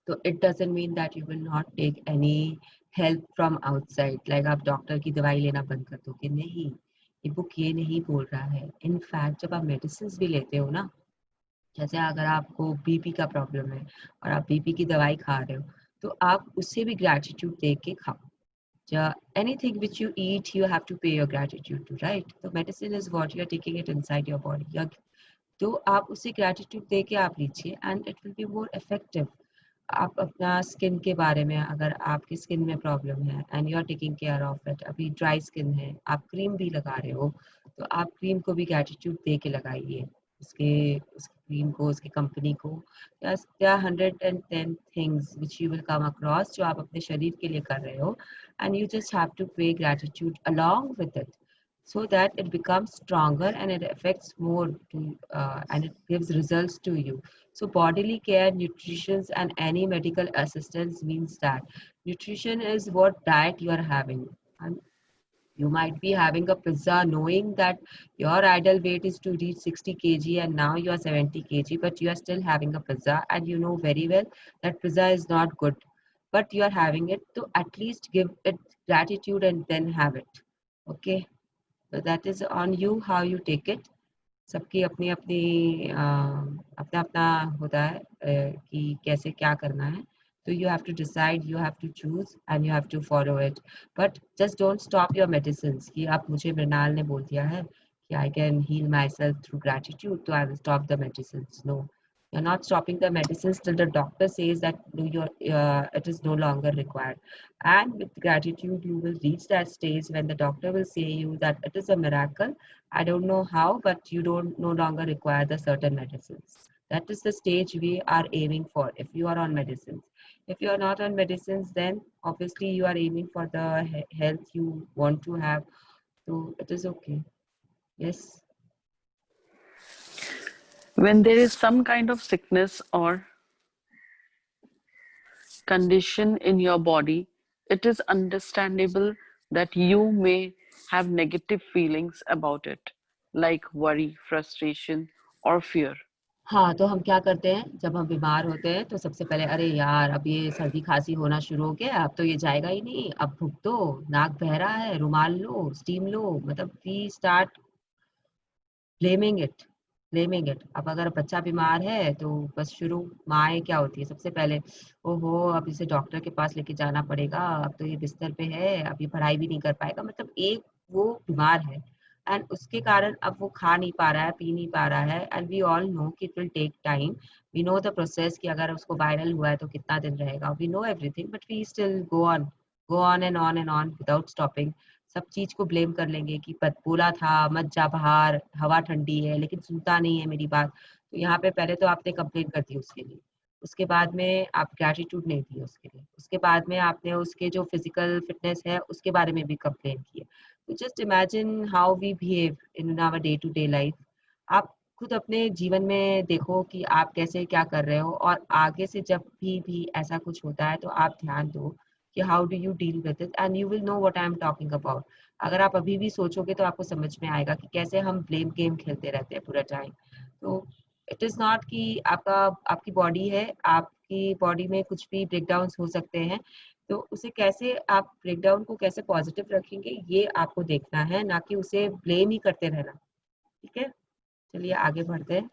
तो it doesn't mean that you will not take any help from outside. Like आप डॉक्टर की दवाई लेना बंद कर दोगे, नहीं। ये बुक ये नहीं बोल रहा है। इनफैक्ट जब आप मेडिसिन भी लेते हो ना, जैसे अगर आपको बीपी का प्रॉब्लम है और आप बीपी की दवाई खा रहे हो, तो आप उससे भी ग्रैटिट्यूड दे के खाओ। Anything which you eat, you have to pay your gratitude to, right? So medicine is what you are taking it inside your body। तो आप उसे gratitude दे के आप लीजिए and it will be more effective। आप अपना स्किन के बारे में, अगर आपकी स्किन में प्रॉब्लम है and you are taking care of it, अभी ड्राई स्किन है, आप क्रीम भी लगा रहे हो, तो आप क्रीम को भी ग्रैटिट्यूड दे के लगाइए, उस क्रीम को, उसकी कंपनी को। there are 110 things which you will come across जो आप अपने शरीर के लिए कर रहे हो, and you just have to pay gratitude along with it so that it becomes stronger and it affects more and it gives results to you। So bodily care, nutrition, and any medical assistance means that nutrition is what diet you are having. And you might be having a pizza knowing that your ideal weight is to reach 60 kg and now you are 70 kg, but you are still having a pizza and you know very well that pizza is not good, but you are having it, so at least give it gratitude and then have it. Okay, so that is on you how you take it. सबकी अपनी अपनी अपना अपना होता है कि कैसे क्या करना है. So you have to decide, you have to choose and you have to follow it. But just don't stop your medicines. कि आप मुझे मृणाल ने बोल दिया है कि I can heal myself through gratitude, so I will stop the medicines. No, you're not stopping the medicines till the doctor says that no, it is no longer required. And with gratitude, you will reach that stage when the doctor will say you that it is a miracle. I don't know how, but you don't no longer require the certain medicines. That is the stage we are aiming for if you are on medicines. If you are not on medicines, then obviously you are aiming for the health you want to have. So it is okay. Yes. When there is some kind of sickness or condition in your body, it is understandable that you may have negative feelings about it, like worry, frustration, or fear. हाँ, तो हम क्या करते हैं जब हम बीमार होते हैं तो सबसे पहले अरे यार अब ये सर्दी खांसी होना शुरू हो गया, अब तो ये जाएगा ही नहीं, अब भुग दो, नाक बह रहा है, रुमाल लो, स्टीम लो, मतलब वी स्टार्ट ब्लेमिंग इट. अब अगर बच्चा बीमार है तो बस शुरू माएँ क्या होती है सबसे पहले, ओहो अब इसे डॉक्टर के पास लेके जाना पड़ेगा, अब तो ये बिस्तर पे है, अब ये पढ़ाई भी नहीं कर पाएगा. मतलब एक वो बीमार है एंड उसके कारण अब वो खा नहीं पा रहा है, पी नहीं पा रहा है एंड वी ऑल नो कि it will take time. We know the process कि अगर उसको वायरल हुआ है तो कितना दिन रहेगा. We know everything but we still go on and on without stopping. सब चीज को ब्लेम कर लेंगे कि पत बोला था मत जा बाहर, हवा ठंडी है, लेकिन सुनता नहीं है मेरी बात. तो यहाँ पे पहले तो आपने कंप्लेन कर दी उसके लिए, उसके बाद में आप ग्रेटिट्यूड नहीं दिए उसके लिए, उसके बाद में आपने उसके जो फिजिकल फिटनेस है उसके बारे में भी कंप्लेन किए. तो just imagine how we behave in our day to day life. आप खुद अपने जीवन में देखो कि आप कैसे क्या कर रहे हो, और आगे से जब भी ऐसा कुछ होता है तो आप ध्यान दो कि how do you deal with it and you will know what I am talking about. अगर आप अभी भी सोचोगे तो आपको समझ में आएगा कि कैसे हम ब्लेम गेम खेलते रहते हैं पूरा टाइम. तो इट इज नॉट कि आपकी बॉडी है, आपकी बॉडी में कुछ भी ब्रेकडाउन हो सकते हैं, तो उसे कैसे आप ब्रेकडाउन को कैसे पॉजिटिव रखेंगे ये आपको देखना है, ना कि उसे ब्लेम ही करते रहना. ठीक है, चलिए आगे बढ़ते हैं.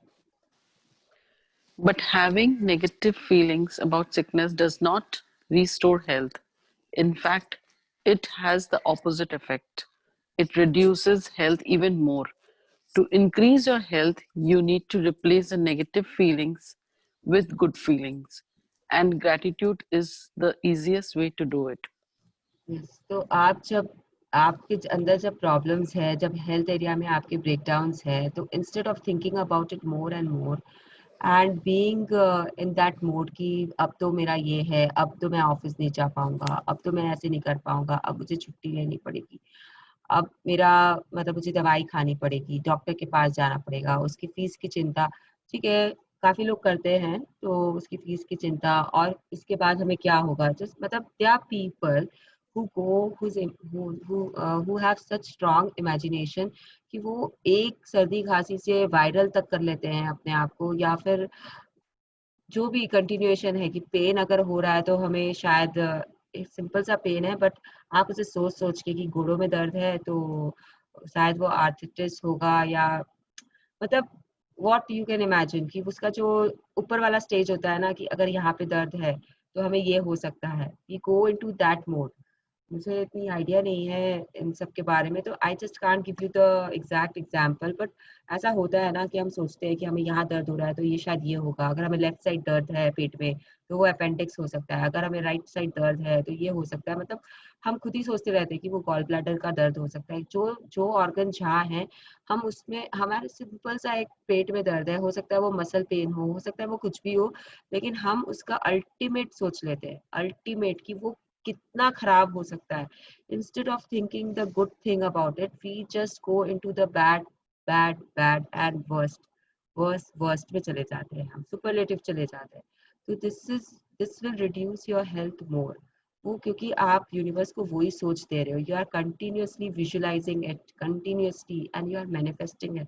But having negative feelings about sickness does not restore health. In fact, it has the opposite effect. It reduces health even more. To increase your health, you need to replace the negative feelings with good feelings. And gratitude is the easiest way to do it. Yes. तो आप जब आपके अंदर जब problems है, जब health area में आपके ब्रेकडाउन्स है, तो instead of thinking about it more and more and being in that mode कि अब तो मेरा ये है, अब तो मैं ऑफिस नहीं जा पाऊंगा, अब तो मैं ऐसे नहीं कर पाऊंगा, अब मुझे छुट्टी लेनी पड़ेगी, अब मेरा मतलब मुझे दवाई खानी पड़ेगी, डॉक्टर के पास जाना पड़ेगा, उसकी फीस की चिंता. ठीक है, काफी लोग करते हैं तो उसकी फीस की चिंता, और इसके बाद हमें क्या होगा. जस्ट मतलब they are people who go who have such strong imagination कि वो एक सर्दी खांसी से वायरल तक कर लेते हैं अपने आप को, या फिर जो भी कंटिन्यूएशन है कि पेन अगर हो रहा है तो हमें शायद एक सिंपल सा पेन है, बट आप उसे सोच सोच के कि घुटनों में दर्द है तो शायद वो आर्थराइटिस होगा, या मतलब व्हाट यू कैन इमेजिन कि उसका जो ऊपर वाला स्टेज होता है ना कि अगर यहाँ पे दर्द है तो हमें ये हो सकता है. We go into that mode. मुझे इतनी आइडिया नहीं है इन सब के बारे में, तो I just can't give you the exact example, but ऐसा होता है ना कि हम सोचते हैं कि हमें यहाँ दर्द हो रहा है तो ये शायद ये होगा, अगर हमें लेफ्ट साइड दर्द है पेट में तो वो अपेंडिक्स हो सकता है, अगर हमें राइट साइड दर्द है तो ये हो सकता है. मतलब हम खुद ही सोचते रहते हैं कि वो गॉल ब्लैडर का दर्द हो सकता है. जो जो ऑर्गन जहाँ है हम उसमें, हमारे सिंपल सा एक पेट में दर्द है, हो सकता है वो मसल पेन हो सकता है वो कुछ भी हो, लेकिन हम उसका अल्टीमेट सोच लेते हैं, अल्टीमेट कि वो कितना खराब हो सकता है. Instead of thinking the good thing about it we just go into the bad bad bad and worst worst worst में चले जाते हैं, हम सुपरलेटिव चले जाते हैं. तो this will reduce your health more. वो क्योंकि आप यूनिवर्स को वही सोच दे रहे हो, you are continuously visualising it continuously and you are manifesting it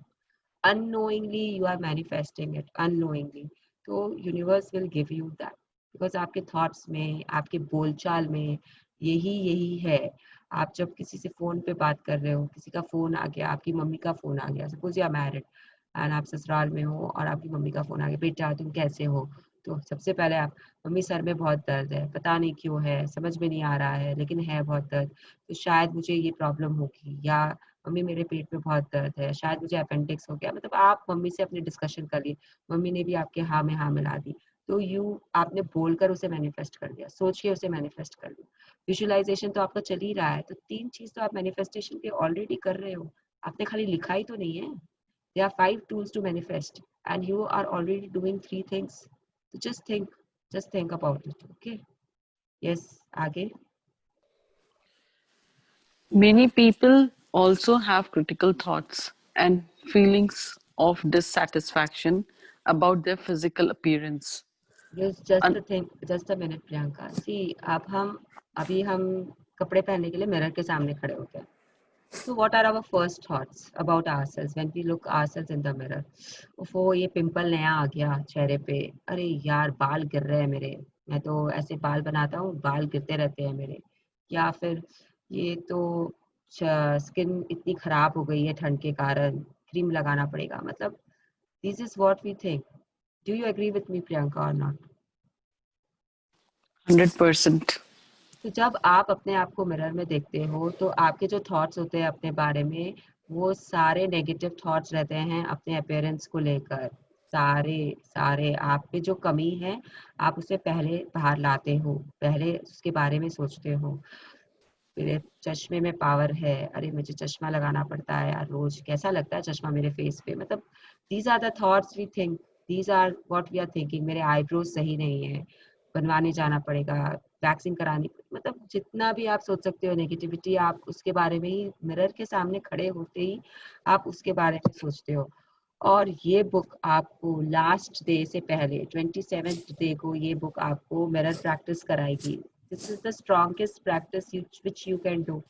unknowingly, you are manifesting it unknowingly. So universe will give you that. Because आपके थॉट्स में, आपके बोलचाल में यही है। आप जब किसी से फोन पे बात कर रहे हो, किसी का फोन आ गया, आपकी मम्मी का फोन आ गया, suppose you are married and आप ससुराल में हो और आपकी मम्मी का फोन आ गया, बेटा तुम कैसे हो, तो सबसे पहले आप, मम्मी सर में बहुत दर्द है, पता नहीं क्यों है, समझ में नहीं आ रहा है लेकिन है बहुत दर्द, तो शायद मुझे ये प्रॉब्लम होगी, या मम्मी मेरे पेट में बहुत दर्द है, शायद मुझे अपेंडिक्स हो गया। मतलब आप मम्मी से अपनी डिस्कशन कर ली, मम्मी ने भी आपके हाँ में हाँ मिला दी, तो आपने बोलकर उसे मैनिफेस्ट कर दिया, सोच के उसे मैनिफेस्ट कर दिया। विजुअलाइजेशन तो आपका चल ही रहा है, तो 3 चीज तो आप मैनिफेस्टेशन के ऑलरेडी कर रहे हो, आपने खाली लिखा ही तो नहीं है। There are 5 tools to manifest and you are already doing 3 things. So just think about it. Okay. Yes, आगे. Many people also have critical thoughts and feelings of dissatisfaction about their physical appearance. Just a minute, Priyanka. See, अभी हम कपड़े पहनने के लिए mirror के सामने खड़े होते हैं. So what are our first thoughts about ourselves when we look ourselves in the mirror? वो ये पिंपल नया आ गया चेहरे पे, अरे यार बाल गिर रहे हैं मेरे, मैं तो ऐसे बाल बनाता हूँ, बाल गिरते रहते हैं मेरे, या फिर ये तो स्किन इतनी खराब हो गई है ठंड के कारण, क्रीम लगाना पड़ेगा. मतलब this is what we think. Do you agree with me Priyanka और नॉट? 100%. तो जब आप अपने आप को मिरर में देखते हो तो आपके जो थॉट्स होते हैं अपने बारे में, वो सारे नेगेटिव थॉट्स रहते हैं अपने अपीयरेंस को लेकर. सारे सारे आप पे जो कमी है आप उसे पहले बाहर लाते हो, पहले उसके बारे में सोचते हो. मेरे चश्मे में पावर है, अरे मुझे चश्मा लगाना पड़ता है यार रोज, कैसा लगता है चश्मा मेरे फेस पे. मतलब these are the thoughts we think, these are what we are thinking. मेरे आईब्रोज सही नहीं है, बनवाने जाना पड़ेगा, वैक्सिंग करानी, मतलब जितना भी आप सोच सकते हो नेगेटिविटी, आप उसके बारे में ही मिरर के सामने खड़े होते ही आप उसके बारे में सोचते हो. और ये बुक आपको लास्ट डे से पहले 27th डे को ये बुक आपको मिरर प्रैक्टिस कराएगी. This is the strongest practice which you can do.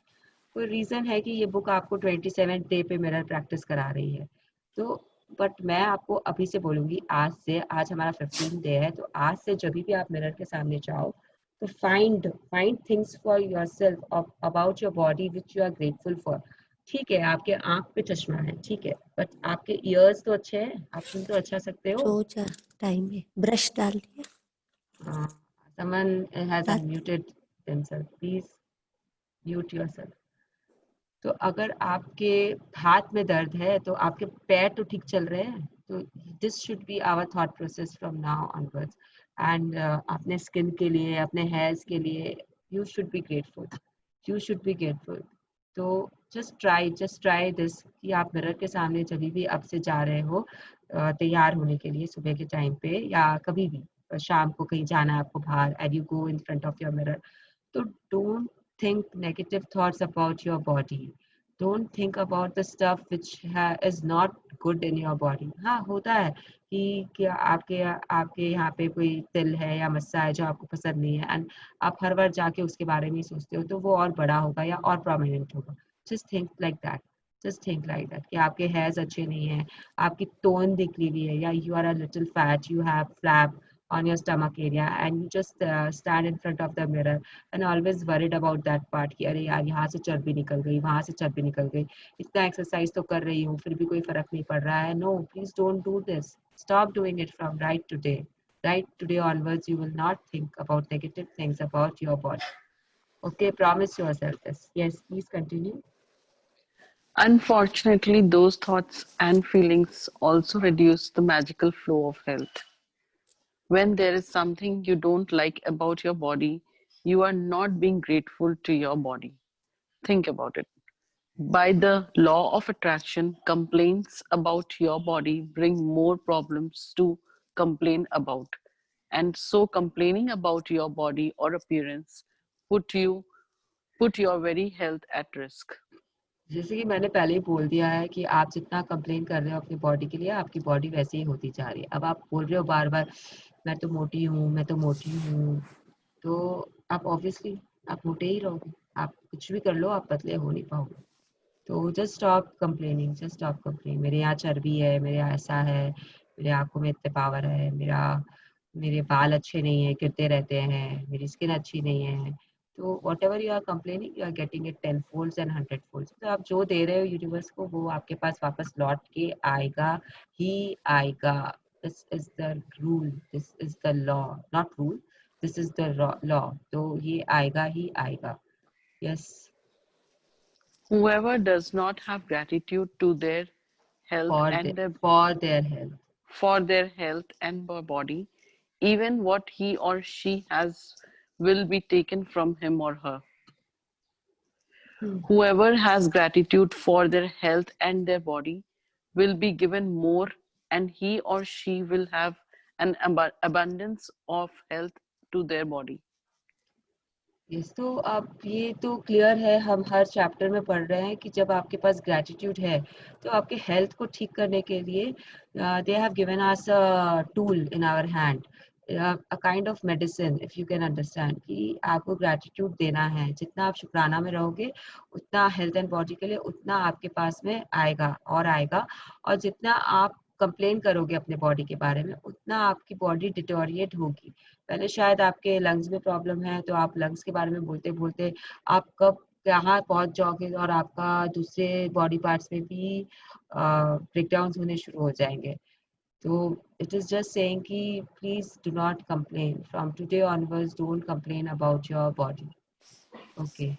कोई रीजन है कि ये बुक आपको 27th डे पे मिरर प्रैक्टिस करा रही है. तो बट मैं आपको अभी से बोलूंगी, आज हमारा 15 डे है, तो आज से जब भी आप मिरर के सामने जाओ तो find things for yourself about your body which you are grateful for. ठीक है आपके आंख पे चश्मा है, ठीक है, बट आपके ईयर्स तो अच्छे हैं, आप सुन तो अच्छा सकते हो. रोज टाइम में ब्रश डाल दिया. Someone has रात unmuted themselves. Please mute yourself. तो अगर आपके हाथ में दर्द है तो आपके पैर तो ठीक चल रहे हैं. तो this should be our thought process from now onwards. And अपने स्किन के लिए, अपने हेयर्स के लिए you should be grateful, you should be grateful. तो जस्ट ट्राई दिस कि आप मिरर के सामने जब भी अब से जा रहे हो तैयार होने के लिए सुबह के टाइम पे या कभी भी, शाम को कहीं जाना है आपको बाहर, and you go in front of your mirror, तो don't think negative thoughts about your body. Don't think about the stuff which is not good in your body. हाँ होता है कि क्या आपके यहाँ पे कोई तिल है या मस्सा है जो आपको पसंद नहीं है, एंड आप हर बार जाके उसके बारे में ही सोचते हो, तो वो और बड़ा होगा या और प्रोमिनेंट होगा. Just think like that. Just think like that कि आपके हेयर्स अच्छे नहीं है, आपकी टोन दिख रही है, या you are a little fat, you have flab on your stomach area, and you just stand in front of the mirror and always worried about that part कि अरे यार यहाँ से चर्बी निकल गई, वहां से चर्बी निकल गई, इतना एक्सरसाइज तो कर रही हूँ फिर भी कोई फर्क नहीं पड़ रहा है. No, please don't do this. Stop doing it from right today onwards. You will not think about negative things about your body. Okay, promise yourself this. Yes, please continue. Unfortunately, those thoughts and feelings also reduce the magical flow of health. When there is something you don't like about your body, you are not being grateful to your body. Think about it. By the law of attraction, complaints about your body bring more problems to complain about. And so complaining about your body or appearance put your very health at risk. जैसे कि मैंने पहले ही बोल दिया है कि आप जितना कंप्लेन कर रहे हो अपनी बॉडी के लिए, आपकी बॉडी वैसे ही होती जा रही है. अब आप बोल रहे हो बार बार मैं तो मोटी हूँ, मैं तो मोटी हूँ, तो आप ऑब्वियसली आप मोटे ही रहोगे. आप कुछ भी कर लो, आप पतले हो नहीं पाओगे. तो just stop complaining, just stop complaining. मेरे यहाँ चर्बी है, मेरे यहाँ ऐसा है, मेरे आंखों में इतने पावर है, मेरा मेरे बाल अच्छे नहीं है, गिरते रहते हैं, मेरी स्किन अच्छी नहीं है, तो whatever you are complaining you are getting it 10 folds and 100 folds। तो आप जो दे रहे हो यूनिवर्स को वो आपके पास वापस लौट के आएगा ही आएगा। This is the rule, this is the law, not rule, this is the law. तो ये आएगा ही आएगा। Yes. Whoever does not have gratitude to their health and their, for their health. for their health and body, even what he or she has will be taken from him or her. Whoever has gratitude for their health and their body will be given more, and he or she will have an abundance of health to their body. Yes. तो अब ये तो clear है, हम हर chapter में पढ़ रहे हैं कि जब आपके पास ग्रेटिट्यूड है तो आपके हेल्थ को ठीक करने के लिए they have given us a tool in our hand, a kind of medicine if you can understand, कि आपको ग्रेटिट्यूड देना है। जितना आप शुक्राना में रहोगे उतना हेल्थ एंड बॉडी के लिए उतना आपके पास में आएगा और आएगा, और जितना आप कंप्लेन करोगे अपने बॉडी के बारे में उतना आपकी बॉडी डिटोरिएट होगी। पहले शायद आपके लंग्स में प्रॉब्लम है तो आप लंग्स के बारे में बोलते बोलते आप कब कहाँ पहुंच जाओगे और आपका दूसरे बॉडी पार्ट्स में भी ब्रेकडाउन होने शुरू हो जाएंगे। तो इट इज जस्ट सेइंग कि please do not complain from today onwards, don't complain about your body. Okay.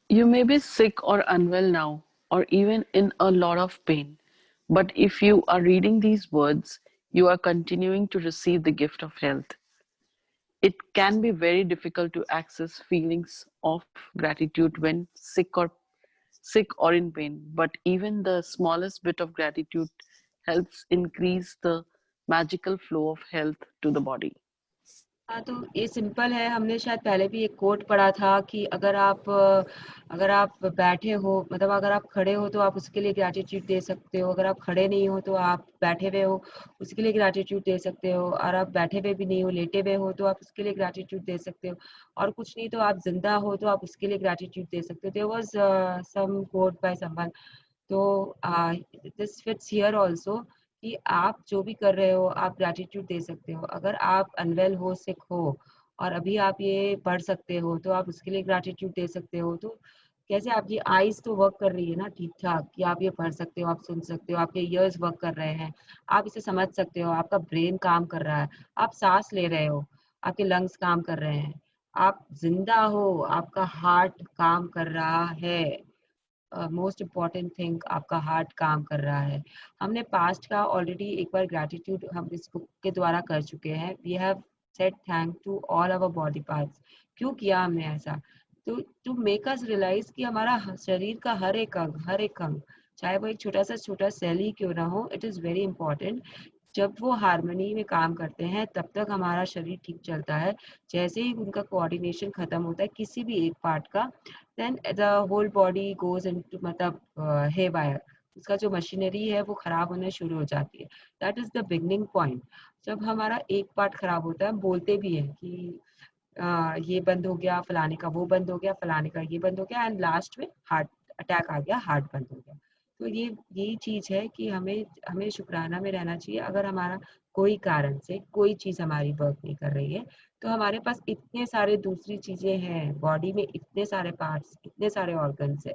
You may be sick or unwell now, or even in a lot of pain. But if you are reading these words, you are continuing to receive the gift of health. It can be very difficult to access feelings of gratitude when sick or in pain, but even the smallest bit of gratitude helps increase the magical flow of health to the body. हाँ, तो ये simple है। हमने शायद पहले भी एक coat पढ़ा था कि अगर आप बैठे हो, मतलब अगर आप खड़े हो तो आप उसके लिए ग्रैटिट्यूड दे सकते हो, अगर आप खड़े नहीं हो तो आप बैठे हुए हो उसके लिए ग्रैटिट्यूड दे सकते हो, और आप बैठे हुए भी नहीं हो, लेटे हुए हो तो आप उसके लिए ग्रैटिट्यूड दे सकते हो, और कुछ नहीं तो आप जिंदा हो तो आप उसके लिए ग्रैटिट्यूड दे सकते हो। There was some quote by someone. तो दिस फिट्स हियर आल्सो कि आप जो भी कर रहे हो आप ग्रैटिट्यूड दे सकते हो। अगर आप अनवेल हो, सिक हो, और अभी आप ये पढ़ सकते हो तो आप उसके लिए ग्रैटिट्यूड दे सकते हो। तो कैसे आपकी आईज तो वर्क कर रही है ना ठीक ठाक, कि आप ये पढ़ सकते हो, आप सुन सकते हो, आपके ईयर्स वर्क कर रहे हैं, आप इसे समझ सकते हो, आपका ब्रेन काम कर रहा है, आप सांस ले रहे हो, आपके लंग्स काम कर रहे हैं, आप जिंदा हो, आपका हार्ट काम कर रहा है। मोस्ट इम्पॉर्टेंट थिंग, आपका हार्ट काम कर रहा है। हमने पास्ट का ऑलरेडी एक बार ग्रैटिट्यूड हम इस बुक के द्वारा कर चुके हैं। We have said thank to all our body parts. क्यों किया हमने ऐसा? तो टू मेक अस रियलाइज कि हमारा शरीर का हर एक अंग, चाहे वो एक छोटा सेल ही क्यों ना हो, इट इज वेरी इंपॉर्टेंट। जब वो हार्मनी में काम करते हैं तब तक हमारा शरीर ठीक चलता है। जैसे ही उनका कोऑर्डिनेशन खत्म होता है किसी भी एक पार्ट का, then the whole body goes into, मतलब हेवायर, उसका जो मशीनरी है वो खराब होने शुरू हो जाती है। That is the beginning point. जब हमारा एक पार्ट खराब होता है हम बोलते भी हैं कि ये बंद हो गया, फलाने का वो बंद हो गया, फलाने का ये बंद हो गया, एंड लास्ट में हार्ट अटैक आ गया, हार्ट बंद हो गया। तो ये यही चीज है कि हमें शुक्राना में रहना चाहिए। अगर हमारा कोई कारण से कोई चीज हमारी वर्क नहीं कर रही है तो हमारे पास इतने सारे दूसरी चीजें हैं, बॉडी में इतने सारे पार्ट्स, इतने सारे ऑर्गन्स है,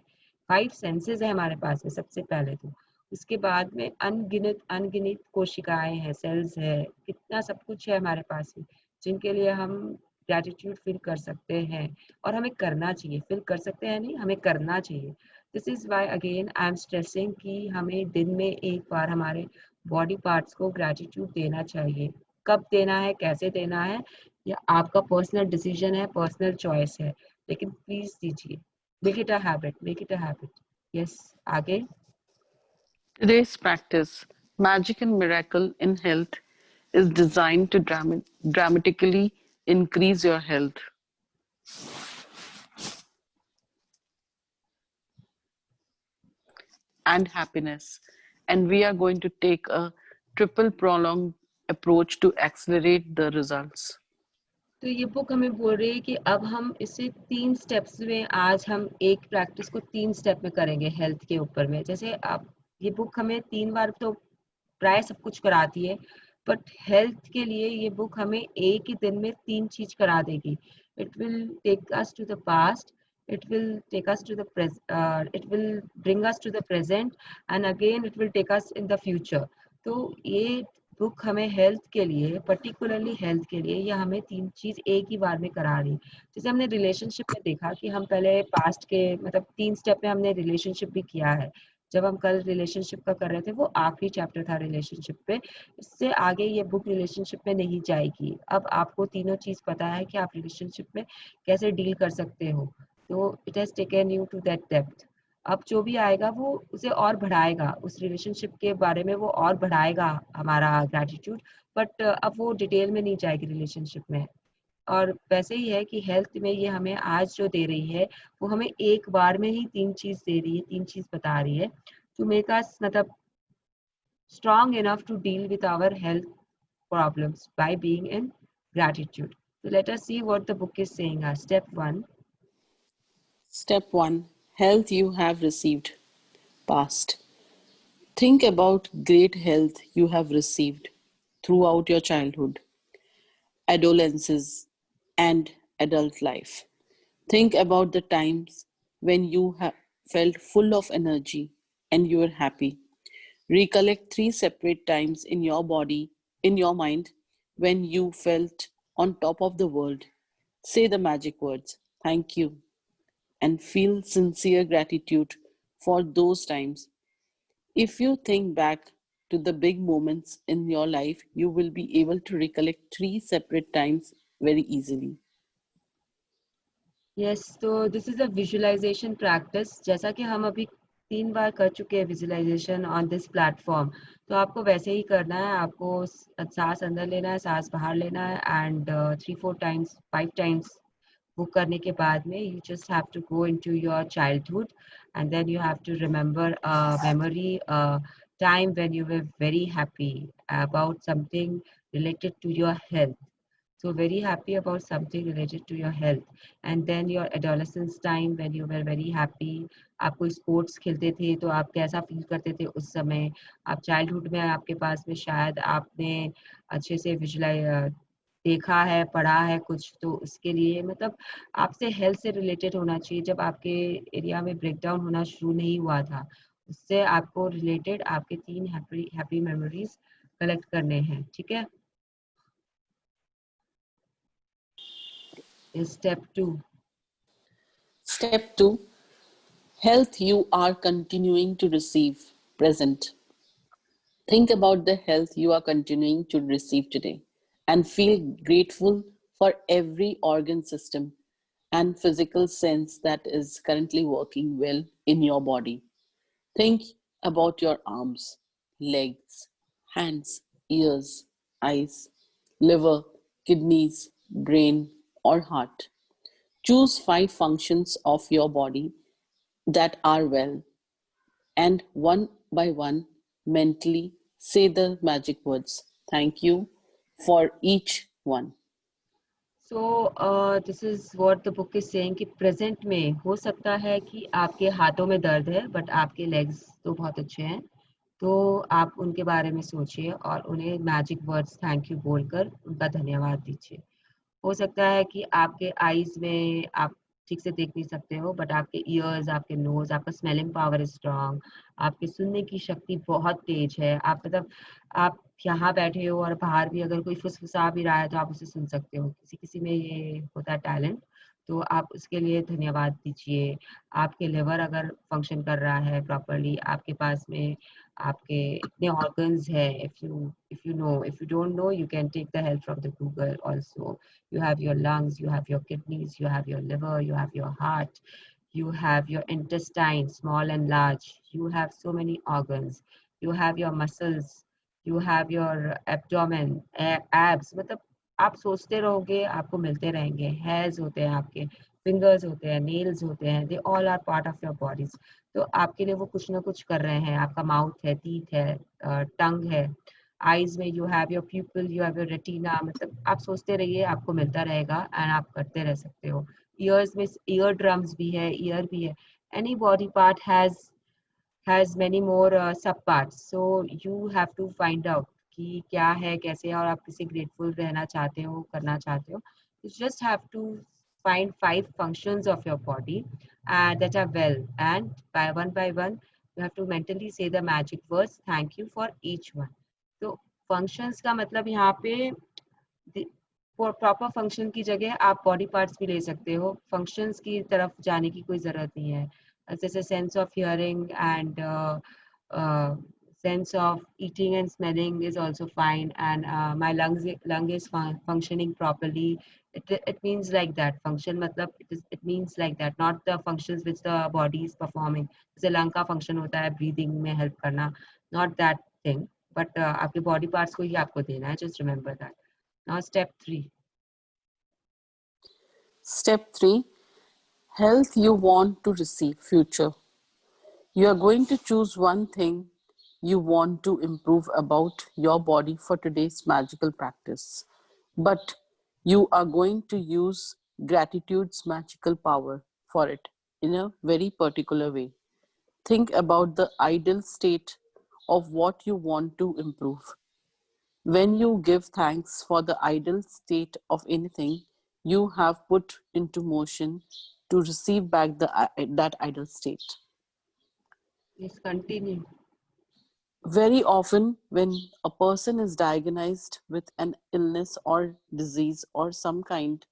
5 सेंसेस है हमारे पास में सबसे पहले तो। उसके बाद में अनगिनत कोशिकाएं हैं, सेल्स है, कितना सब कुछ है हमारे पास में, जिनके लिए हम ग्रेटिट्यूड फील कर सकते हैं, और हमें करना चाहिए। फील कर सकते हैं नहीं, हमें करना चाहिए। This is why again I am stressing कि हमें दिन में एक बार हमारे बॉडी पार्ट्स को ग्रेटिट्यूड देना चाहिए। कब देना है, कैसे देना है, या आपका पर्सनल डिसीजन है, पर्सनल चॉइस है, लेकिन प्लीज दीजिए। Make it a habit, make it a habit. Yes, आगे। Today's practice, Magic and Miracle in Health, is designed to dramatically increase your health and happiness. And we are going to take a triple pronged approach to accelerate the results. तो ये book हमें बोल रही है कि अब हम इसे 3 स्टेप्स में, आज हम एक प्रैक्टिस को 3 स्टेप में करेंगे हेल्थ के ऊपर में। जैसे आप, ये बुक हमें 3 बार तो प्राय सब कुछ कराती है, बट हेल्थ के लिए ये बुक हमें एक ही दिन में 3 चीज करा देगी. It will take us to the past, it will take us to the it will bring us to the present, and again it will take us in the future. तो ये बुक हमें हेल्थ के लिए, particularly health के लिए, ये हमें 3 चीज एक ही बार में करा रही. जैसे हमने रिलेशनशिप में देखा कि हम पहले पास्ट के मतलब 3 स्टेप में हमने रिलेशनशिप भी किया है. जब हम कल रिलेशनशिप का कर रहे थे, वो आखिरी चैप्टर था रिलेशनशिप पे. इससे आगे ये बुक रिलेशनशिप में नहीं जाएगी. अब आपको तीनों चीज पता है कि आप रिलेशनशिप में कैसे डील कर सकते हो. तो it has taken you to that depth. अब जो भी आएगा वो उसे और बढ़ाएगा, उस रिलेशनशिप के बारे में वो और बढ़ाएगा हमारा ग्रैटिट्यूड. बट अब वो डिटेल में नहीं जाएगी रिलेशनशिप में. और वैसे ही है कि हेल्थ में ये हमें आज जो दे रही है, वो हमें एक बार में ही 3 चीज दे रही है, 3 चीज बता रही है टू मेक अस मतलब strong enough to deal with our health problems by being in gratitude. So let us see what the book is saying. Step 1. Step 1. Health you have received. Past. Think about great health you have received throughout your childhood, adolescence, and adult life. Think about the times when you felt full of energy and you were happy. Recollect 3 separate times in your body, in your mind, when you felt on top of the world. Say the magic words, thank you, and feel sincere gratitude for those times. If you think back to the big moments in your life, you will be able to recollect 3 separate times very easily. Yes, तो this is a visualisation practice. जैसा कि हम अभी 3 बार कर चुके हैं visualisation on this platform, तो आपको वैसे ही करना है. आपको सांस अंदर लेना है, सांस बाहर लेना है, एंड 3-4 टाइम्स 5 टाइम्स वो करने के बाद में you just have to go into your childhood, and then you have to remember memory time when you were very happy about something related to your health. So very happy about something related to your health. And then your adolescence time when you were very happy. आप कोई sports खेलते थे तो आप कैसा feel करते थे उस समय. आप चाइल्डहुड में आपके पास में शायद आपने अच्छे से विजुलाइज देखा है, पढ़ा है कुछ, तो उसके लिए मतलब आपसे हेल्थ से रिलेटेड होना चाहिए. जब आपके एरिया में ब्रेकडाउन होना शुरू नहीं हुआ था, उससे आपको रिलेटेड आपके 3 हैप्पी मेमोरीज कलेक्ट करने हैं. ठीक है. Step 2. Step 2. Health you are continuing to receive. Present. Think about the health you are continuing to receive today and feel grateful for every organ system and physical sense that is currently working well in your body. Think about your arms, legs, hands, ears, eyes, liver, kidneys, brain, or heart. Choose 5 functions of your body that are well, and one by one, mentally say the magic words. Thank you for each one. So this is what the book is saying कि present में हो सकता है कि आपके हाथों में दर्द है, बट आपके लेग्स तो बहुत अच्छे हैं. तो आप उनके बारे में सोचिए और उन्हें मैजिक वर्ड्स थैंक यू बोलकर उनका धन्यवाद दीजिए. हो सकता है कि आपके आईज में आप ठीक से देख नहीं सकते हो, बट आपके ईयर्स, आपके नोज, आपका स्मेलिंग पावर इज स्ट्रांग, आपकी सुनने की शक्ति बहुत तेज है. आप मतलब आप यहाँ बैठे हो और बाहर भी अगर कोई फुसफुसा भी रहा है तो आप उसे सुन सकते हो. किसी किसी में ये होता है टैलेंट, तो आप उसके लिए धन्यवाद दीजिए. आपके लिवर अगर फंक्शन कर रहा है प्रॉपरली, आपके पास में आपके इतने ऑर्गन्स है. If you don't know, you can take the help from the Google also. You have your lungs, you have your kidneys, you have your liver, you have your heart, you have your intestine, small and large. You have so many organs. You have your muscles, you have your abdomen, abs. मतलब आप सोचते रहोगे आपको मिलते रहेंगे. hairs होते हैं आपके, fingers होते हैं, nails होते हैं. they all are part of your bodies. तो आपके लिए वो कुछ ना कुछ कर रहे हैं. आपका माउथ है, teeth है, टंग है. आईज में you have your प्यूपिल, you have your retina. मतलब आप सोचते रहिए, आपको मिलता रहेगा एंड आप करते रह सकते हो. ईयर्स में ईयर ड्रम्स भी है, ईयर भी है. Any body part has many more sub parts, so you have to find out कि क्या है, कैसे है, और आप किसी ग्रेटफुल रहना चाहते हो, करना चाहते हो, you just have to find 5 functions of your body that are well, and by one you have to mentally say the magic words thank you for each one. तो functions का मतलब यहाँ पे प्रॉपर फंक्शन की जगह आप body parts भी ले सकते हो, फंक्शंस की तरफ जाने की कोई ज़रूरत नहीं है. जैसे sense of hearing and sense of eating and smelling is also fine, and my lung is functioning properly. It means like that. Function matlab it means like that, not the functions which the body is performing. जैसे lung का function होता है breathing में help करना, not that thing, but आपके body parts को ही आपको देना है. Just remember that. Now step 3. Step 3, health you want to receive, future. You are going to choose one thing you want to improve about your body for today's magical practice. But you are going to use gratitude's magical power for it in a very particular way. Think about the ideal state of what you want to improve. When you give thanks for the ideal state of anything you have put into motion to receive back that ideal state. Please continue. Very often, when a person is diagnosed with an illness or disease or some kind,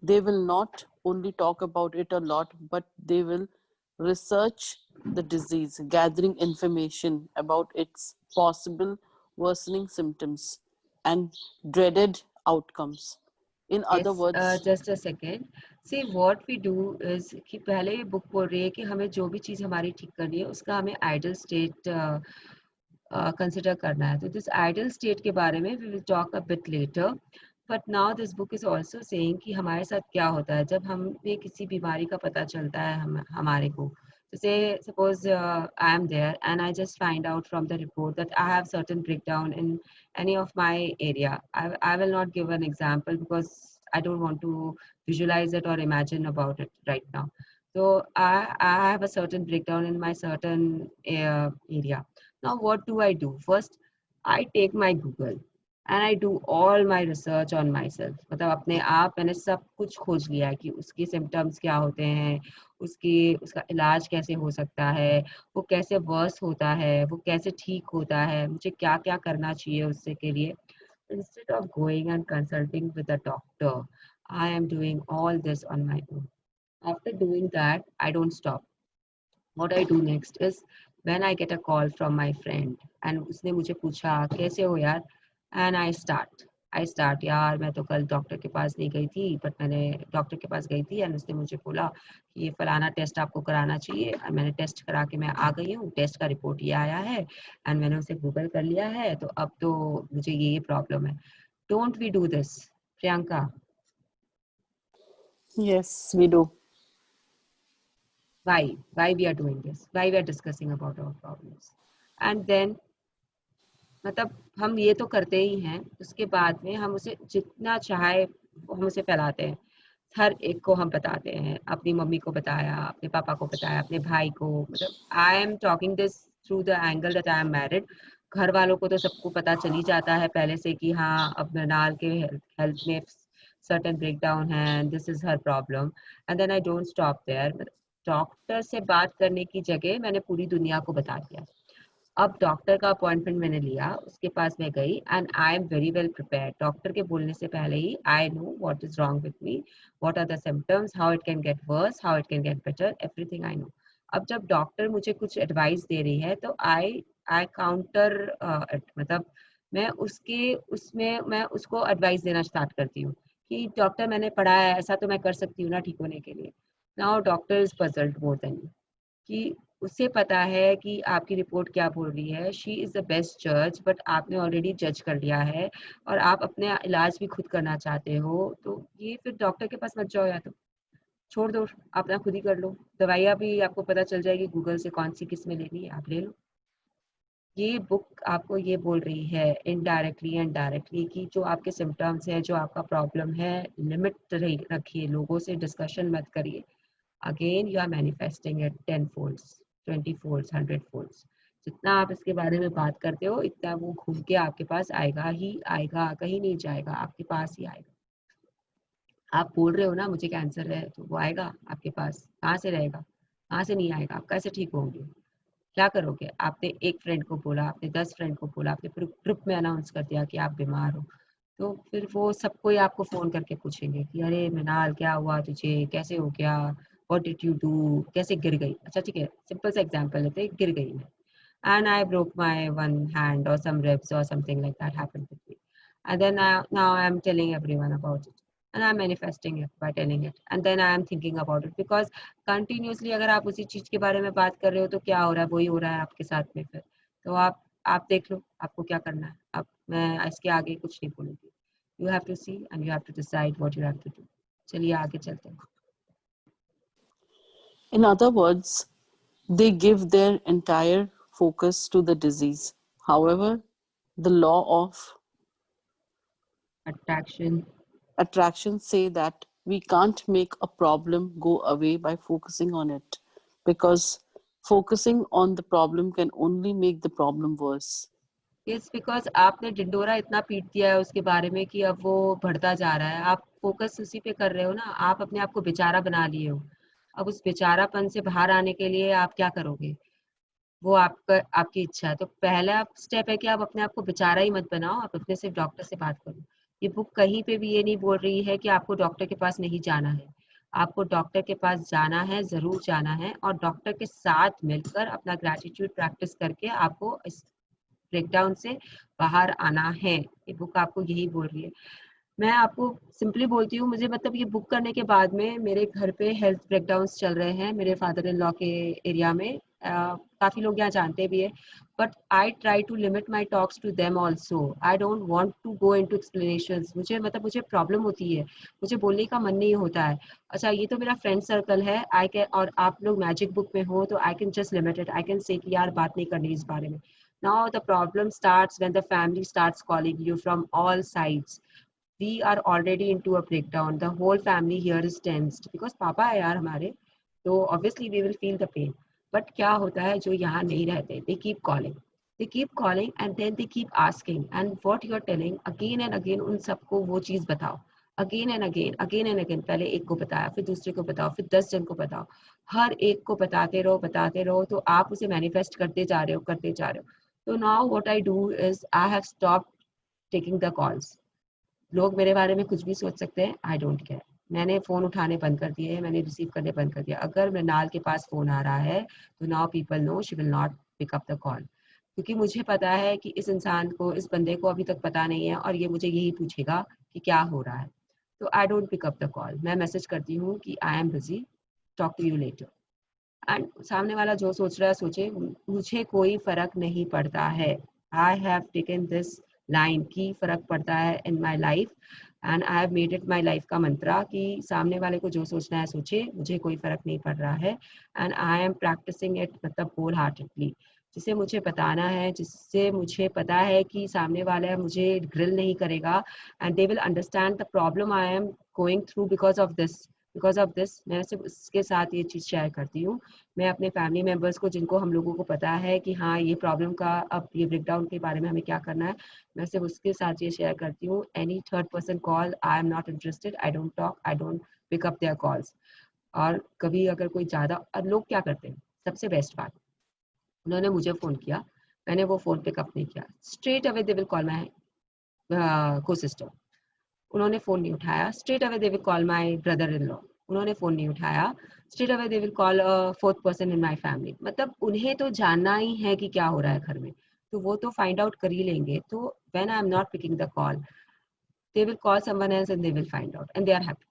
they will not only talk about it a lot, but they will research the disease, gathering information about its possible worsening symptoms and dreaded outcomes. In other Yes, words, just a second. See, what we do is कि पहले ये book बोल रही है कि हमें जो भी चीज़ हमारी ठीक करनी है उसका हमें आइडल स्टेट कंसिडर करना है. तो दिस आइडल स्टेट के बारे में we will talk a bit later. But now this book is also saying कि हमारे साथ क्या होता है जब हमें किसी बीमारी का पता चलता है हमारे को. जैसे suppose I am there and I just find out from the report that I have certain breakdown in any of my area. I will not give an example because I don't want to visualize it or imagine about it right now. So I have a certain breakdown in my certain area. Now what do I do? First, I take my Google and I do all my research on myself. मतलब अपने आप मैंने सब कुछ खोज लिया है कि उसके सिम्टम्स क्या होते हैं, उसका इलाज कैसे हो सकता है, वो कैसे वर्स होता है, वो कैसे ठीक होता है, मुझे क्या क्या करना चाहिए उससे के लिए. Instead of going and consulting with a doctor, I am doing all this on my own. After doing that, I don't stop. What I do next is when I get a call from my friend and उसने मुझे पूछा कैसे हो यार, and I start यार मैं तो कल डॉक्टर के पास नहीं गई थी, बट मैंने डॉक्टर के पास गई थी एंड उसने मुझे बोला कि ये फलाना टेस्ट आपको कराना चाहिए, और मैंने टेस्ट करा के मैं आ गई हूँ, टेस्ट का रिपोर्ट ये आया है एंड मैंने उसे गूगल कर लिया है, तो अब तो मुझे ये प्रॉब्लम है. Don't we do this, Priyanka? yes, we do. Why we are doing this, why we are discussing about our problems, and then मतलब हम ये तो करते ही हैं, उसके बाद में हम उसे जितना चाहे हम उसे फैलाते हैं. हर एक को हम बताते हैं, अपनी मम्मी को बताया, अपने पापा को बताया, अपने भाई को. मतलब I am talking this through the angle that I am married. घर वालों को तो सबको पता चल ही जाता है पहले से कि हाँ अब मृणाल के हेल्थ में सर्टेन ब्रेकडाउन है, this is her problem. And then I don't stop there. Doctor से बात करने की जगह मैंने पूरी दुनिया को बता दिया. अब डॉक्टर का अपॉइंटमेंट मैंने लिया, उसके पास मैं गई and I am very well prepared. Doctor के बोलने से पहले ही I know what is wrong with me, what are the symptoms, how it can get worse, how it can get better, everything I know. अब जब doctor मुझे कुछ advice दे रही है तो आई काउंटर मतलब मैं उसको एडवाइस देना स्टार्ट करती हूँ कि डॉक्टर मैंने पढ़ा है, ऐसा तो मैं कर सकती हूँ ना ठीक होने के लिए. Now doctor is puzzled more than me कि उसे पता है कि आपकी रिपोर्ट क्या बोल रही है. शी इज़ द बेस्ट जज, बट आपने ऑलरेडी जज कर लिया है और आप अपने इलाज भी खुद करना चाहते हो, तो ये फिर डॉक्टर के पास मत जाओ, या तो छोड़ दो, अपना खुद ही कर लो. दवाइयाँ भी आपको पता चल जाएगी गूगल से कौन सी किस में लेनी है, आप ले लो. ये बुक आपको ये बोल रही है इनडायरेक्टली एंड डायरेक्टली कि जो आपके सिम्टम्स है, जो आपका प्रॉब्लम है, लिमिट रखिए, लोगों से डिस्कशन मत करिए. Again, you are manifesting it 10 folds, 20 folds, 100 folds. जितना आप इसके बारे में बात करते हो इतना वो घूम के आपके पास आएगा ही आएगा, कहीं नहीं जाएगा, आपके पास ही आएगा। आप बोल रहे हो ना मुझे कैंसर है, तो वो आएगा आपके पास, कहाँ से रहेगा, कहाँ से नहीं आएगा, आप कैसे ठीक होंगे, क्या करोगे? आपने एक फ्रेंड को बोला, आपने 10 फ्रेंड को बोला, आपने पूरे ग्रुप में अनाउंस कर दिया कि आप बीमार हो, तो फिर वो सबको ही आपको फोन करके पूछेंगे कि अरे मृणाल क्या हुआ तुझे, कैसे हो गया, व्हाट डिड यू डू, कैसे गिर गई। अच्छा ठीक है, सिंपल सा एग्जांपल लेते हैं, गिर गई मैं and I broke my one hand or some ribs or something like that happened with me. And then now I'm telling everyone about it. And I'm manifesting it by telling it. And then I am thinking about it. Because continuously अगर आप उसी चीज के बारे में बात कर रहे हो तो क्या हो रहा है, वही हो रहा है आपके साथ में फिर। तो आप देख लो आपको क्या करना है। अब मैं इसके आगे कुछ नहीं बोलूंगी। You have to see and you have to decide what you have to do. चलिए आगे चलते हैं। In other words, they give their entire focus to the disease. However, the law of attraction say that we can't make a problem go away by focusing on it, because focusing on the problem can only make the problem worse. Yes, because आपने ढिंडोरा इतना पीट दिया है उसके बारे में कि अब वो बढ़ता जा रहा है। आप फोकस उसी पे कर रहे हो ना, आप अपने आप को बेचारा बना लिए हो। अब उस बेचारापन से बाहर आने के लिए आप क्या करोगे, वो आपकी इच्छा है। तो पहला स्टेप है कि आप अपने आप को बेचारा ही मत बनाओ, आप अपने सिर्फ डॉक्टर से बात करो। ये बुक कहीं पे भी ये नहीं बोल रही है कि आपको डॉक्टर के पास नहीं जाना है। आपको डॉक्टर के पास जाना है, जरूर जाना है, और डॉक्टर के साथ मिलकर अपना ग्रैटिट्यूड प्रैक्टिस करके आपको इस ब्रेकडाउन से बाहर आना है। ये बुक आपको यही बोल रही है। मैं आपको सिंपली बोलती हूँ, मुझे मतलब ये बुक करने के बाद में मेरे घर पे हेल्थ ब्रेकडाउन्स चल रहे हैं मेरे फादर इन लॉ के एरिया में। काफी लोग यहाँ जानते भी है, but I try to limit my talks to them also. I don't want to go into explanations. मुझे प्रॉब्लम होती है, मुझे बोलने का मन नहीं होता है। अच्छा ये तो मेरा फ्रेंड सर्कल है, आई कैन, और आप लोग मैजिक बुक में हो तो I can just limit it. I can say कि यार बात नहीं करनी इस बारे में। Now the problem starts when the family starts calling you from all sides. We are already into a breakdown. The whole family here is tensed because पापा है यार हमारे, तो obviously we will feel the pain. But क्या होता है जो यहाँ नहीं रहते, they keep calling and then they keep asking, and what you are telling again and again उन सबको वो चीज बताओ, again and again। पहले एक को बताया, फिर दूसरे को बताओ, फिर 10 जन को बताओ, हर एक को बताते रहो, तो आप उसे मैनिफेस्ट करते जा रहे हो। तो now what I do is I have stopped taking the calls. लोग मेरे बारे में कुछ भी सोच सकते हैं, आई डोंट केयर। मैंने फोन उठाने बंद कर दिए, मैंने रिसीव करने बंद कर दिया। अगर मृणाल के पास फोन आ रहा है तो now people know she will not pick up the call, क्योंकि मुझे पता है कि इस इंसान को, इस बंदे को अभी तक पता नहीं है और ये मुझे यही पूछेगा कि क्या हो रहा है। तो I don't pick up the call. मैं मैसेज करती हूँ कि I am busy, talk to you later. And सामने वाला जो सोच रहा है सोचे, मुझे कोई फर्क नहीं पड़ता है। I have taken this line की फर्क पड़ता है in my life, and I have made it my life का मंत्रा कि सामने वाले को जो सोचना है सोचे, मुझे कोई फर्क नहीं पड़ रहा है। And I am practising it मतलब होल हार्टेडली। जिसे मुझे बताना है, जिससे मुझे पता है कि सामने वाला मुझे ग्रिल नहीं करेगा, and they will understand the problem I am going through because of this. मैं सिर्फ उसके साथ ये चीज़ शेयर करती हूँ। मैं अपने फैमिली मेम्बर्स को, जिनको हम लोगों को पता है कि हाँ ये प्रॉब्लम का, अब ये ब्रेकडाउन के बारे में हमें क्या करना है, मैं सिर्फ उसके साथ ये शेयर करती हूँ। Any third person call, I am not interested, I don't talk, I don't pick up their calls. और कभी अगर कोई ज़्यादा, और लोग क्या करते हैं, सबसे बेस्ट बात, उन्होंने मुझे फ़ोन किया, मैंने वो फ़ोन पिकअप नहीं किया, straight away they will call my को सिस्टर। उन्होंने फ़ोन नहीं उठाया, straight away they will call my brother in law. उन्होंने फ़ोन नहीं उठाया, straight away they will call a fourth person in my family. मतलब उन्हें तो जानना ही है कि क्या हो रहा है घर में, तो वो तो फाइंड आउट कर ही लेंगे। तो when I am not picking the call, they will call someone else and they will find out and they are happy.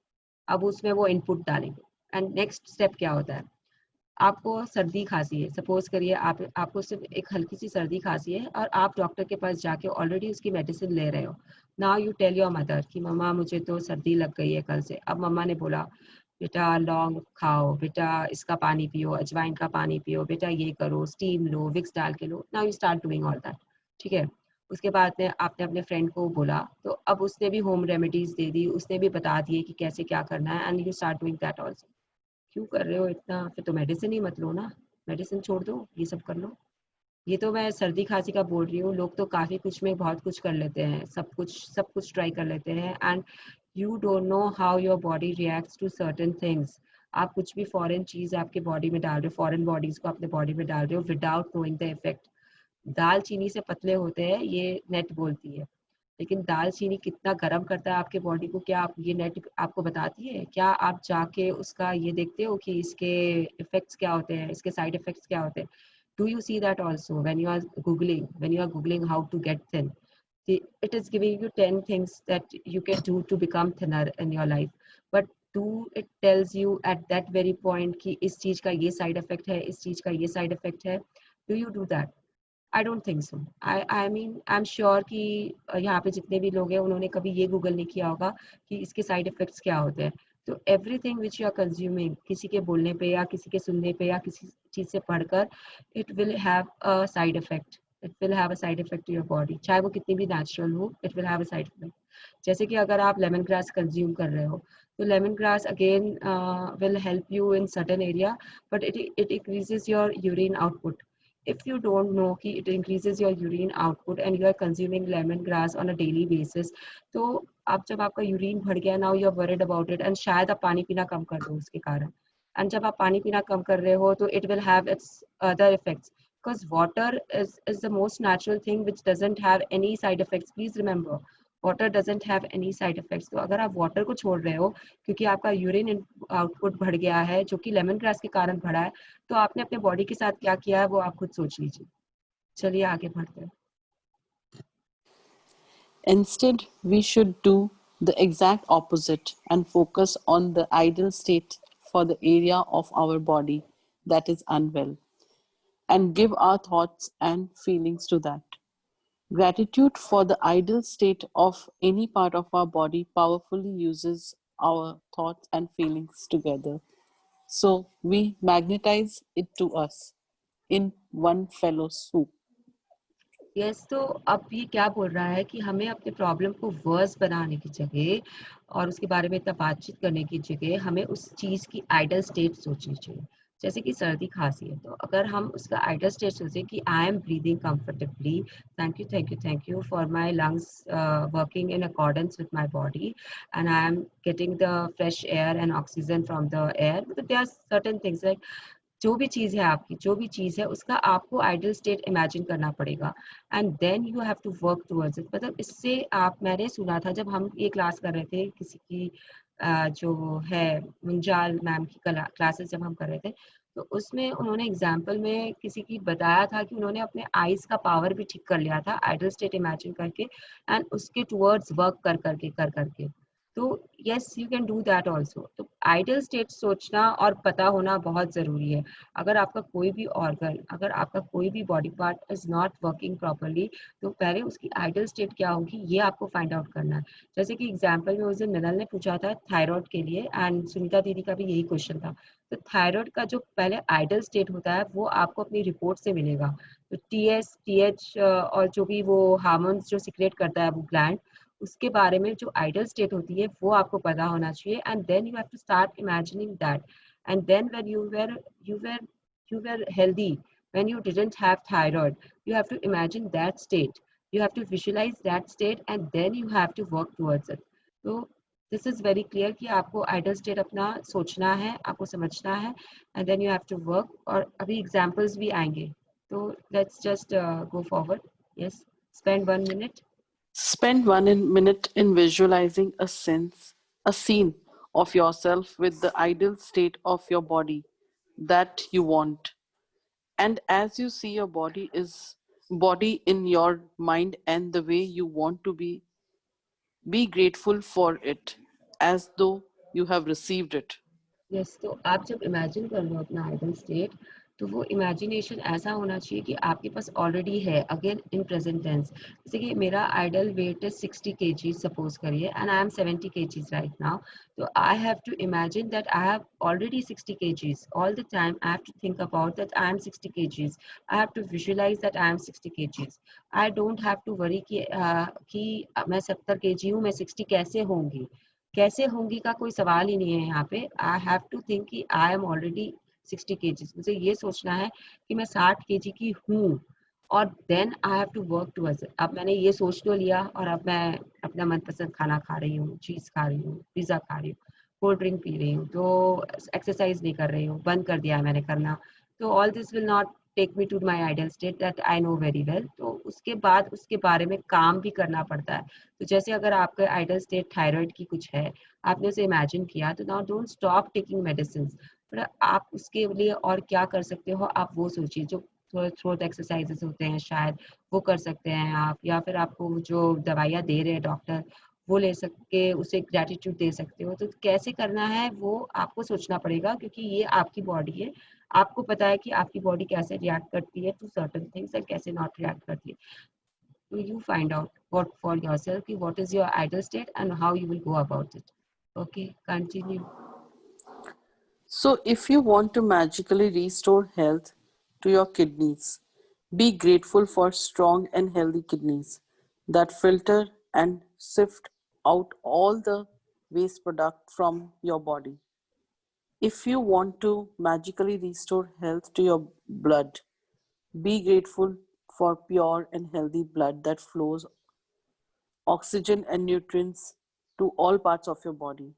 अब उसमें वो इनपुट डालेंगे। एंड नेक्स्ट स्टेप क्या होता है, आपको सर्दी खांसी है, सपोज करिए आपको सिर्फ एक हल्की सी सर्दी खांसी है और आप डॉक्टर के पास जाके ऑलरेडी उसकी मेडिसिन ले रहे हो। Now you tell your mother कि मम्मा मुझे तो सर्दी लग गई है कल से। अब मम्मा ने बोला बेटा लौंग खाओ, बेटा इसका पानी पियो, अजवाइन का पानी पियो, बेटा ये करो, स्टीम लो, विक्स डाल के लो। Now you start doing all that, ठीक है। उसके बाद में आपने अपने फ्रेंड को बोला, तो अब उसने भी होम रेमेडीज दे दी, उसने भी बता दिए कि कैसे क्या करना है, and you start doing that also. क्यों कर रहे हो इतना, फिर तो मेडिसिन ही मत लो ना, मेडिसिन छोड़ दो, ये सब कर लो। ये तो मैं सर्दी खांसी का बोल रही हूँ, लोग तो काफी कुछ में बहुत कुछ कर लेते हैं, सब कुछ ट्राई कर लेते हैं, and you don't know how your body reacts to certain things. आप कुछ भी फॉरेन चीज आपके बॉडी में डाल रहे हो, फॉरेन बॉडीज को अपने बॉडी में डाल रहे हो विदाउट नोइंग द इफेक्ट। दाल चीनी से पतले होते हैं, ये नेट बोलती है, लेकिन दाल चीनी कितना गर्म करता है आपके बॉडी को, क्या आप ये नेट आपको बताती है? क्या आप जाके उसका ये देखते हो कि इसके इफेक्ट्स क्या होते हैं, इसके साइड इफेक्ट्स क्या होते हैं? Do you see that also when you are googling how to get thin? It is giving you 10 things that you can do to become thinner in your life, but do it tells you at that very point कि इस चीज का ये side effect है, इस चीज का ये साइड इफेक्ट है? Do you do that? I don't think so. I mean I'm sure कि यहाँ पे जितने भी लोग हैं उन्होंने कभी ये गूगल नहीं किया होगा कि इसके साइड इफेक्ट्स क्या होते हैं। तो everything which you are consuming, किसी के बोलने पे या किसी के सुनने पे या किसी चीज से पढ़कर, it will have a side effect, it will have a side effect to your body, चाहे वो कितनी भी नेचुरल हो, it will have a side effect. जैसे कि अगर आप लेमन ग्रास कंज्यूम कर रहे हो, तो lemon grass again will help you in certain area, but it increases your urine output. If you don't know कि it increases your urine output and you are consuming lemongrass on a daily basis, तो आप जब आपका urine बढ़ गया, now you are worried about it, and शायद आप पानी पीना कम कर दो उसके कारण, and जब आप पानी पीना कम कर रहे हो तो it will have its other effects, because water is the most natural thing which doesn't have any side effects. Please remember, water doesn't have any side effects. तो अगर आप वाटर को छोड़ रहे हो क्योंकि आपका यूरिन आउटपुट बढ़ गया है जो कि लेमन ग्रास के कारण बढ़ा है, तो आपने अपने बॉडी के साथ क्या किया है वो आप खुद सोच लीजिए। चलिए आगे बढ़ते हैं। Instead, we should do the exact opposite and focus on the ideal state for the area of our body that is unwell and give our thoughts and feelings to that. Gratitude for the ideal state of any part of our body powerfully uses our thoughts and feelings together. So we magnetize it to us in one fellow swoop. Yes, तो अब ये क्या बोल रहा है कि हमें अपने प्रॉब्लम को वर्स बनाने की जगह और उसके बारे में इतना बातचीत करने की जगह हमें उस चीज़ की आइडल स्टेट सोचनी चाहिए। जैसे कि सर्दी खांसी है, तो अगर हम उसका आइडल स्टेट सोचें कि I am breathing comfortably, thank you for my lungs working in accordance with my body, and I am getting the fresh air and oxygen from the air, मतलब there are certain things like जो भी चीज़ है आपकी, जो भी चीज़ है उसका आपको आइडियल स्टेट इमेजिन करना पड़ेगा, and then you have to work towards it. मतलब इससे आप, मैंने सुना था जब हम ये क्लास कर रहे थे किसी की जो है मुंजाल मैम की क्लासेस जब हम कर रहे थे, तो उसमें उन्होंने एग्जाम्पल में किसी की बताया था कि उन्होंने अपने आईज का पावर भी ठीक कर लिया था आइडियल स्टेट इमेजिन करके, एंड उसके टुवर्ड्स वर्क कर करके। तो yes, you can do that also. तो आइडियल स्टेट सोचना और पता होना बहुत ज़रूरी है। अगर आपका कोई भी ऑर्गन, अगर आपका कोई भी body part is not working properly, तो पहले उसकी आइडियल स्टेट क्या होगी ये आपको फाइंड आउट करना है। जैसे कि एग्जाम्पल में उस दिन मिनल ने पूछा था थायराइड के लिए, एंड सुनीता दीदी का भी यही क्वेश्चन था। तो थायराइड का जो पहले आइडियल स्टेट होता है वो आपको अपनी रिपोर्ट से मिलेगा। तो TH और जो भी वो हार्मोन्स जो सिक्रेट करता है वो ग्लैंड, उसके बारे में जो आइडियल स्टेट होती है वो आपको पता होना चाहिए, and then you have to start imagining that, and then when you were healthy, when you didn't have thyroid, you have to imagine that state, you have to visualize that state, and then you have to work towards it. तो this is very clear कि आपको ideal state अपना सोचना है, आपको समझना है, and then you have to work. और अभी एग्जांपल्स भी आएंगे, तो let's just go forward. Yes, spend 1 minute. Spend 1 minute in visualizing a scene of yourself with the ideal state of your body that you want. And as you see your body in your mind and the way you want to be grateful for it as though you have received it. Yes, तो आप जब imagine कर रहे हो अपना idle state, तो वो imagination ऐसा होना चाहिए कि आपके पास ऑलरेडी है, अगेन इन प्रेजेंट टेंस। जैसे कि मेरा ideal weight is 60 kg suppose करिए, and I am 70 kg right now. तो I have to imagine that I have already 60 kg all the time. I have to think about that I am 60 kg, I have to visualise that I am 60 kg। I don't have to worry कि मैं 70 kg हूँ, मैं 60 कैसे होंगी का कोई सवाल ही नहीं है यहाँ पे। आई हैव टू थिंक कि आई एम ऑलरेडी 60 kg। मुझे ये सोचना है कि मैं 60 kg की हूँ, और then I have to work towards it. अब मैंने ये सोच तो लिया और अब मैं अपना मनपसंद खाना खा रही हूँ, चीज़ खा रही हूँ, पिज़्ज़ा खा रही हूँ, कोल्ड ड्रिंक पी रही हूँ, तो एक्सरसाइज नहीं कर रही हूँ, बंद कर दिया है मैंने करना। तो all this will not take me to my ideal state that I know very well. तो उसके बाद उसके बारे में काम भी करना पड़ता है। तो जैसे अगर आपका आइडियल स्टेट थायराइड की कुछ है, आपने उसे इमेजिन किया, तो now don't stop taking medicine. पर आप उसके लिए और क्या कर सकते हो, आप वो सोचिए। जो थ्रोट एक्सरसाइजेस होते हैं शायद वो कर सकते हैं आप, या फिर आपको जो दवाइयाँ दे रहे हैं डॉक्टर वो ले सके, उसे ग्रैटिट्यूड दे सकते हो। तो कैसे करना है वो आपको सोचना पड़ेगा, क्योंकि ये आपकी बॉडी है। आपको पता है कि आपकी बॉडी कैसे रिएक्ट करती है टू सर्टेन थिंग्स और कैसे नॉट रिएक्ट करती है। तो you find out what for yourself कि what is your ideal state and how you will go about it. Okay, continue. So, if you want to magically restore health to your kidneys, be grateful for strong and healthy kidneys that filter and sift out all the waste product from your body. If you want to magically restore health to your blood, be grateful for pure and healthy blood that flows oxygen and nutrients to all parts of your body.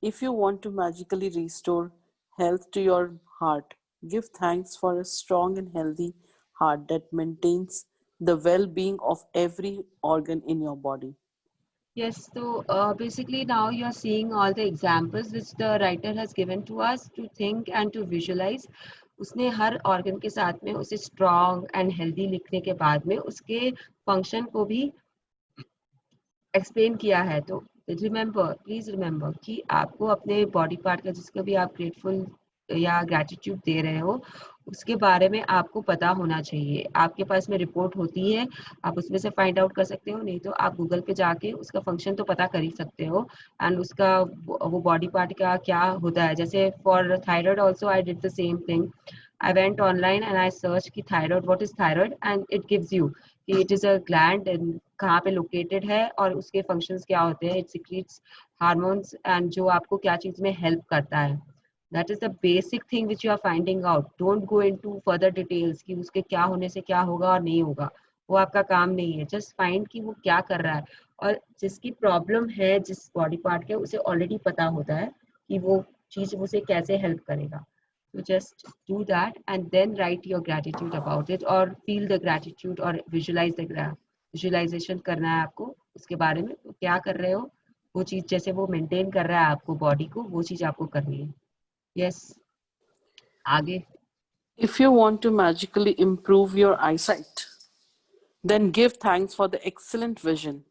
If you want to magically restore health to your heart, give thanks for a strong and healthy heart that maintains the well being of every organ in your body. Yes, so basically now you are seeing all the examples which the writer has given to us to think and to visualize. उसने हर organ के साथ में उसे strong and healthy लिखने के बाद में उसके function को भी एक्सप्लेन किया है। तो रिमेंबर, प्लीज रिमेंबर कि आपको अपने बॉडी पार्ट का जिसका भी आप ग्रेटफुल या ग्रैटिट्यूड दे रहे हो उसके बारे में आपको पता होना चाहिए। आपके पास में रिपोर्ट होती है, आप उसमें से फाइंड आउट कर सकते हो, नहीं तो आप गूगल पे जाके उसका फंक्शन तो पता कर ही सकते हो एंड उसका वो बॉडी पार्ट का क्या होता है। जैसे for thyroid also I did the same thing. I went online and I searched कि thyroid, what is thyroid, and it gives you कि it is a gland and कहाँ पे located है और उसके functions क्या होते हैं। It secretes hormones and जो आपको क्या चीज़ में help करता है। That is the basic thing which you are finding out. Don't go into further details कि उसके क्या होने से क्या होगा और नहीं होगा, वो आपका काम नहीं है। Just find कि वो क्या कर रहा है, और जिसकी प्रॉब्लम है जिस बॉडी पार्ट के उसे ऑलरेडी पता होता है कि वो चीज़ उसे कैसे हेल्प करेगा। So just do that and then write your gratitude about it or feel the gratitude or visualize the visualization करना है आपको उसके बारे में। तो क्या कर रहे हो, वो चीज जैसे वो मेंटेन कर रहा है आपको बॉडी को, वो चीज आपको करनी है। यस, आगे। If you want to magically improve your eyesight, then give thanks for the excellent vision.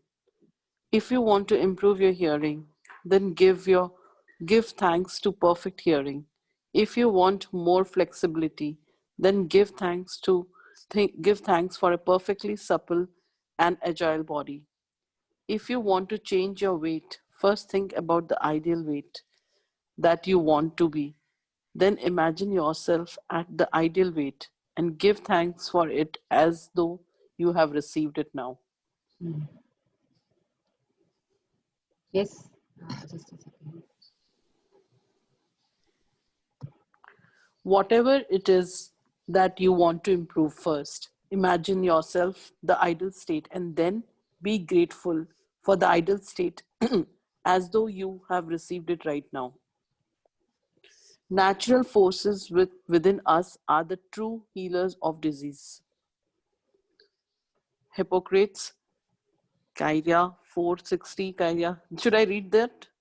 If you want to improve your hearing, then give thanks to perfect hearing. If you want more flexibility, then give thanks for a perfectly supple and agile body. If you want to change your weight, first think about the ideal weight that you want to be. Then imagine yourself at the ideal weight and give thanks for it as though you have received it now. Yes, just a second. Whatever it is that you want to improve first, imagine yourself the ideal state and then be grateful for the ideal state as though you have received it right now. Natural forces within us are the true healers of disease. Hippocrates, Kyria 460, Kyria. Should I read that?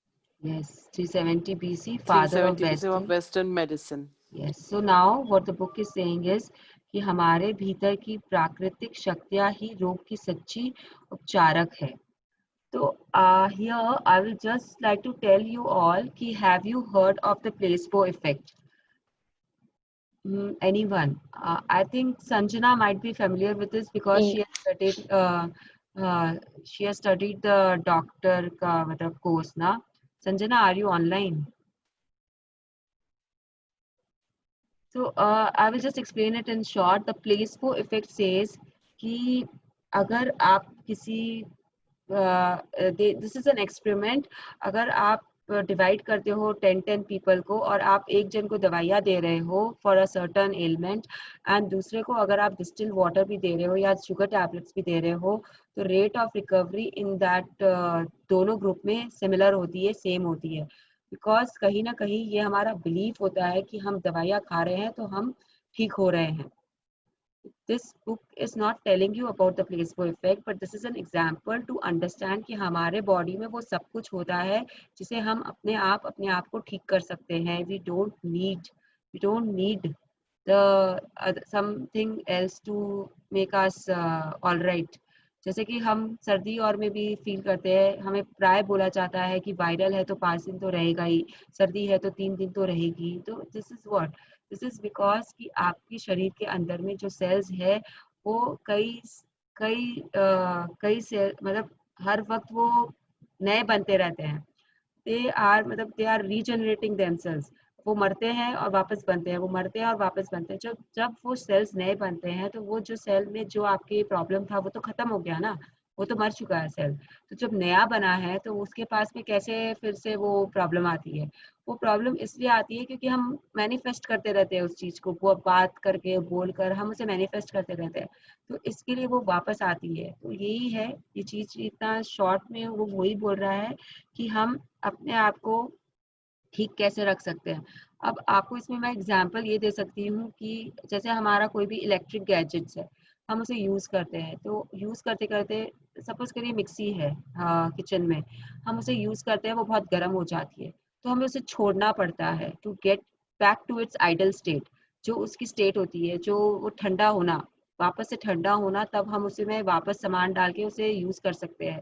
Yes, 370 BC, father of 370 BC of Western. Western medicine. Yes, so now what the book is saying is कि हमारे भीतर की प्राकृतिक शक्तियाँ ही रोग की सच्ची उपचारक है। So here I will just like to tell you all कि have you heard of the placebo effect? Anyone? I think Sanjana might be familiar with this because Mm. she has studied the doctor का मतलब course ना. Sanjana, are you online? So I will just explain it in short. The placebo effect says कि अगर आप किसी this is an experiment. अगर आप divide करते हो 10 पीपल को और आप एक जन को दवाइयाँ दे रहे हो for a certain element and दूसरे को अगर आप डिस्टिल वाटर भी दे रहे हो या शुगर टैबलेट्स भी दे रहे हो, तो rate of recovery in that दोनों ग्रुप में सिमिलर होती है, सेम होती है। बिकॉज कहीं ना कहीं ये हमारा बिलीफ होता है कि हम दवाइयाँ खा रहे हैं तो हम ठीक हो रहे हैं। This book is not telling you about the placebo effect, but this is an example to understand कि हमारे बॉडी में वो सब कुछ होता है जिसे हम अपने आप को ठीक कर सकते हैं। We don't need the something else to make us all right. जैसे कि हम सर्दी और में भी फील करते हैं, हमें प्राय बोला जाता है कि वायरल है तो 5 दिन तो रहेगा ही, सर्दी है तो 3 दिन तो रहेगी। तो दिस इज बिकॉज कि आपके शरीर के अंदर में जो सेल्स है वो कई सेल मतलब हर वक्त वो नए बनते रहते हैं। They are regenerating themselves. वो मरते हैं और वापस बनते हैं, वो मरते हैं और वापस बनते हैं। जब वो सेल्स नए बनते हैं तो वो जो सेल में जो आपके प्रॉब्लम था वो तो खत्म हो गया ना, वो तो मर चुका है सेल। तो जब नया बना है तो उसके पास में कैसे फिर से वो प्रॉब्लम आती है? वो प्रॉब्लम इसलिए आती है क्योंकि हम मैनिफेस्ट करते रहते हैं उस चीज को, वो बात करके बोलकर हम उसे मैनिफेस्ट करते रहते हैं, तो इसके लिए वो वापस आती है। तो यही है, ये चीज इतना शॉर्ट में वो वही बोल रहा है कि हम अपने आप को ठीक कैसे रख सकते हैं। अब आपको इसमें मैं एग्जांपल ये दे सकती हूँ कि जैसे हमारा कोई भी इलेक्ट्रिक गैजेट्स है, हम उसे यूज़ करते हैं, तो यूज़ करते करते सपोज करिए मिक्सी है किचन में, हम उसे यूज़ करते हैं, वो बहुत गर्म हो जाती है, तो हमें उसे छोड़ना पड़ता है to get back to its idle state. जो उसकी स्टेट होती है, जो वो ठंडा होना, वापस से ठंडा होना, तब हम उसे में वापस सामान डाल के उसे यूज़ कर सकते हैं,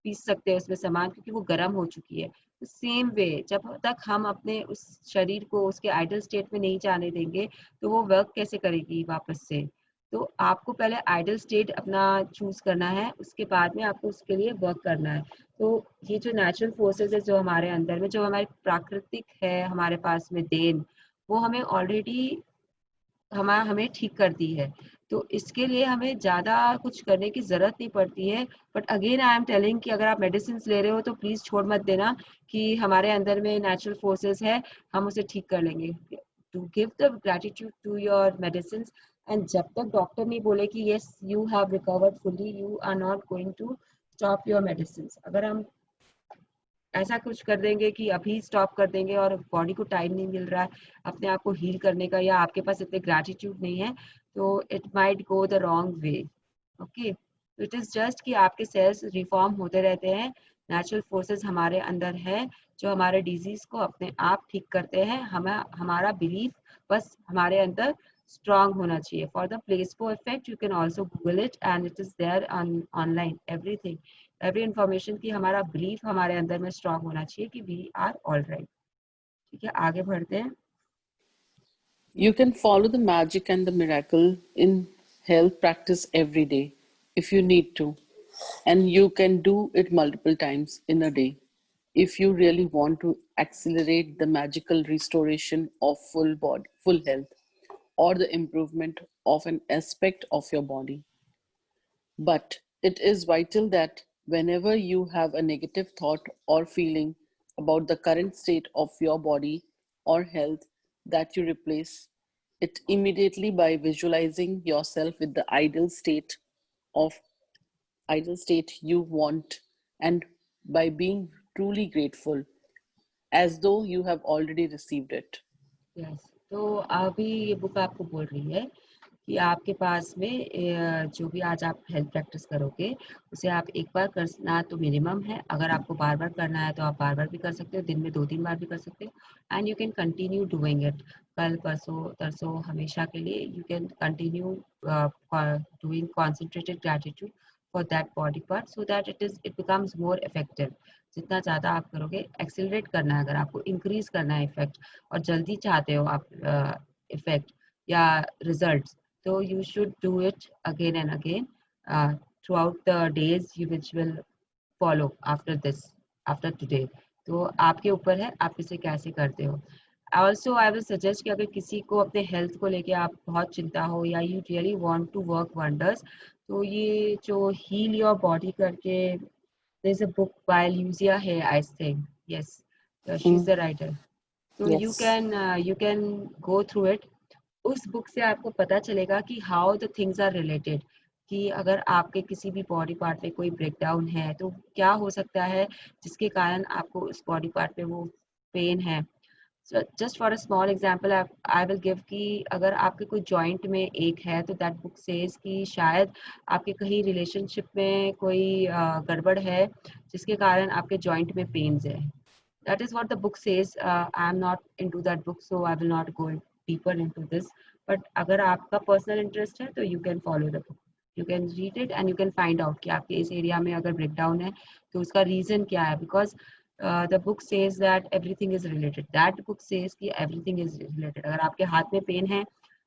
पीस सकते हैं उसमें सामान, क्योंकि वो गर्म हो चुकी है। सेम वे जब तक हम अपने उस शरीर को उसके आइडल स्टेट में नहीं जाने देंगे तो वो वर्क कैसे करेगी वापस से? तो आपको पहले आइडल स्टेट अपना चूज करना है, उसके बाद में आपको उसके लिए वर्क करना है। तो ये जो नेचुरल फोर्सेस है जो हमारे अंदर में, जो हमारी प्राकृतिक है हमारे पास में देन, वो हमें ऑलरेडी हमें ठीक करती है। तो इसके लिए हमें ज़्यादा कुछ करने की ज़रूरत नहीं पड़ती है। But again I am telling कि अगर आप मेडिसिन ले रहे हो तो प्लीज़ छोड़ मत देना कि हमारे अंदर में नेचुरल फोर्सेस है, हम उसे ठीक कर लेंगे। To give the gratitude to your medicine, and जब तक डॉक्टर नहीं बोले कि yes you have recovered fully, you are not going to stop your medicine. अगर हम ऐसा कुछ कर देंगे कि अभी स्टॉप कर देंगे और बॉडी को टाइम नहीं मिल रहा है अपने आप को हील करने का, या आपके पास इतने ग्रैटिट्यूड नहीं है, तो it might go the wrong way. Okay, it is just कि आपके सेल्स रिफॉर्म होते रहते हैं, नेचुरल फोर्सेस हमारे अंदर है जो हमारे डिजीज को अपने आप ठीक करते हैं। हमारा बिलीफ बस हमारे अंदर स्ट्रांग होना चाहिए। For the placebo effect you can also google it and it is there online everything, every information की हमारा बिलीफ हमारे अंदर में स्ट्रांग होना चाहिए कि वी आर ऑल राइट। ठीक है, आगे बढ़ते हैं। You can follow the magic and the miracle in health practice every day if you need to, and you can do it multiple times in a day if you really want to accelerate the magical restoration of full health, or the improvement of an aspect of your body. But it is vital that whenever you have a negative thought or feeling about the current state of your body or health, that you replace it immediately by visualizing yourself with the of ideal state you want, and by being truly grateful as though you have already received it. Yes, तो अभी ये book आपको बोल रही है कि आपके पास में जो भी आज आप हेल्थ प्रैक्टिस करोगे उसे आप एक बार करना तो मिनिमम है। अगर आपको बार बार करना है तो आप बार बार भी कर सकते हो, दिन में 2-3 बार भी कर सकते हो, and you can continue doing it. कल परसों तरसों हमेशा के लिए you can continue doing concentrated gratitude for that body part so that it becomes more effective. जितना ज़्यादा आप करोगे, एक्सेलरेट करना है अगर आपको, इंक्रीज करना है इफेक्ट, और जल्दी चाहते हो आप इफेक्ट या results, so you should do it again and again throughout the days which will follow after this, after today। तो आपके ऊपर है आप इसे कैसे करते हो। Also I will suggest कि अगर किसी को अपने हेल्थ को लेके आप बहुत चिंता हो या you really want to work wonders, तो ये जो heal your body करके, there's a book by Lucia Hay I think, yes, she's the writer. So Yes. you can go through it. उस बुक से आपको पता चलेगा कि how the things are related, कि अगर आपके किसी भी बॉडी पार्ट में कोई ब्रेकडाउन है तो क्या हो सकता है जिसके कारण आपको उस बॉडी पार्ट में वो पेन है. So just for a small example, I will give कि अगर आपके कोई जॉइंट में एक है तो दैट बुक सेज कि शायद आपके कहीं रिलेशनशिप में कोई गड़बड़ है जिसके कारण आपके जॉइंट में पेन्स है. That is what the book says. I am not into that book, so I will not go deeper into this. But अगर आपका personal interest है तो you can follow the book. You can read it and you can find out कि आपके इस area में अगर breakdown है तो उसका reason क्या है. Because the book says that everything is related. That book says कि everything is related. अगर आपके हाथ में पेन है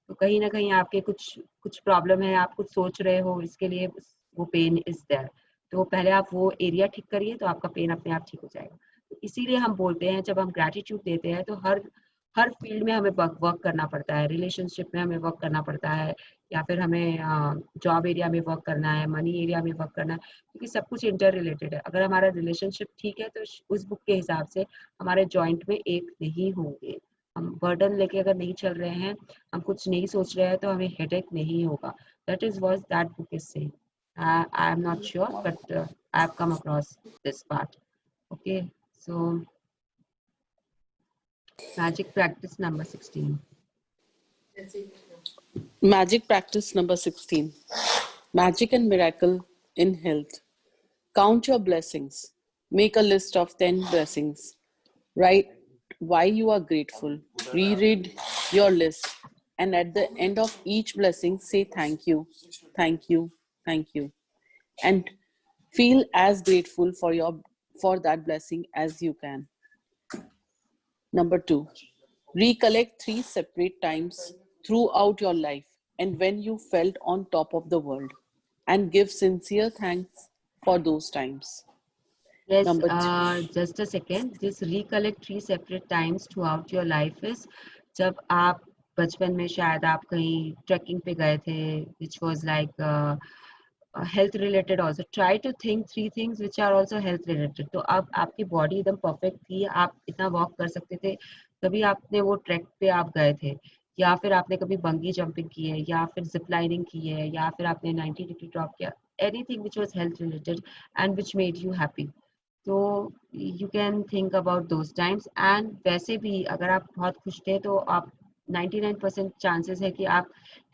तो कहीं ना कहीं आपके कुछ प्रॉब्लम है, आप कुछ सोच रहे हो, इसके लिए वो पेन इज देयर. तो पहले आप वो एरिया ठीक करिए तो आपका पेन अपने आप ठीक हो जाएगा. तो इसीलिए हम बोलते हैं जब हम ग्रैटिट्यूड देते हैं तो हर फील्ड में हमें वर्क करना पड़ता है. रिलेशनशिप में हमें वर्क करना पड़ता है, या फिर हमें जॉब एरिया में वर्क करना है, मनी एरिया में वर्क करना है, क्योंकि सब कुछ इंटर रिलेटेड है. अगर हमारा रिलेशनशिप ठीक है तो उस बुक के हिसाब से हमारे जॉइंट में एक नहीं होंगे. हम बर्डन लेके अगर नहीं चल रहे हैं, हम कुछ नहीं सोच रहे हैं तो हमें हेडेक नहीं होगा. That is what that book is saying. I am not sure, but I have come across this part. Okay, so magic practice number 16. Magic practice number 16. Magic and miracle in health. Count your blessings. Make a list of 10 blessings. Write why you are grateful. Reread your list. And at the end of each blessing, say thank you, thank you, thank you. And feel as grateful for that blessing as you can. Number 2. Recollect 3 separate times throughout your life and when you felt on top of the world, and give sincere thanks for those times. Yes, Number 3. just a second. This recollect 3 separate times throughout your life is जब आप बचपन में शायद आप कहीं trekking पे गए थे, which was like health related also. Try to think 3 things which are also health related. तो अब आपकी बॉडी एकदम परफेक्ट थी, आप इतना वॉक कर सकते थे, तभी आपने वो ट्रैक पे आप गए थे, या फिर आपने कभी बंगी जंपिंग की है, या फिर जिप लाइनिंग की है, या फिर आपने 90 डिग्री ड्रॉप किया. Anything which was health related and which made you happy. तो you can think about those times. And वैसे भी अगर आप बहुत खुश थे तो आप 99% चांसेस है कि आप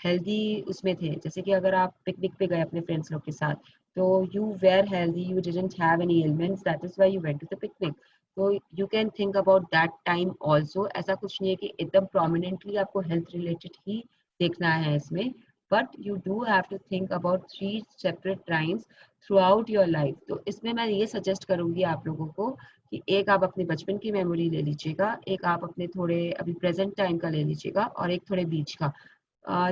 हेल्दी उसमें थे. जैसे कि अगर आप पिकनिक पे गए अपने फ्रेंड्स लोग के साथ तो you were healthy, you didn't have any ailments, that is why you went to the picnic. तो you can think about that time also. ऐसा कुछ नहीं है कि एकदम प्रोमिनेंटली आपको हेल्थ रिलेटेड ही देखना है इसमें, but you do have to think about 3 separate times throughout your life. तो इसमें मैं ये सजेस्ट करूंगी आप लोगों को कि एक आप अपने बचपन की मेमोरी ले लीजिएगा, एक आप अपने थोड़े अभी प्रेजेंट टाइम का ले लीजिएगा, और एक थोड़े बीच का.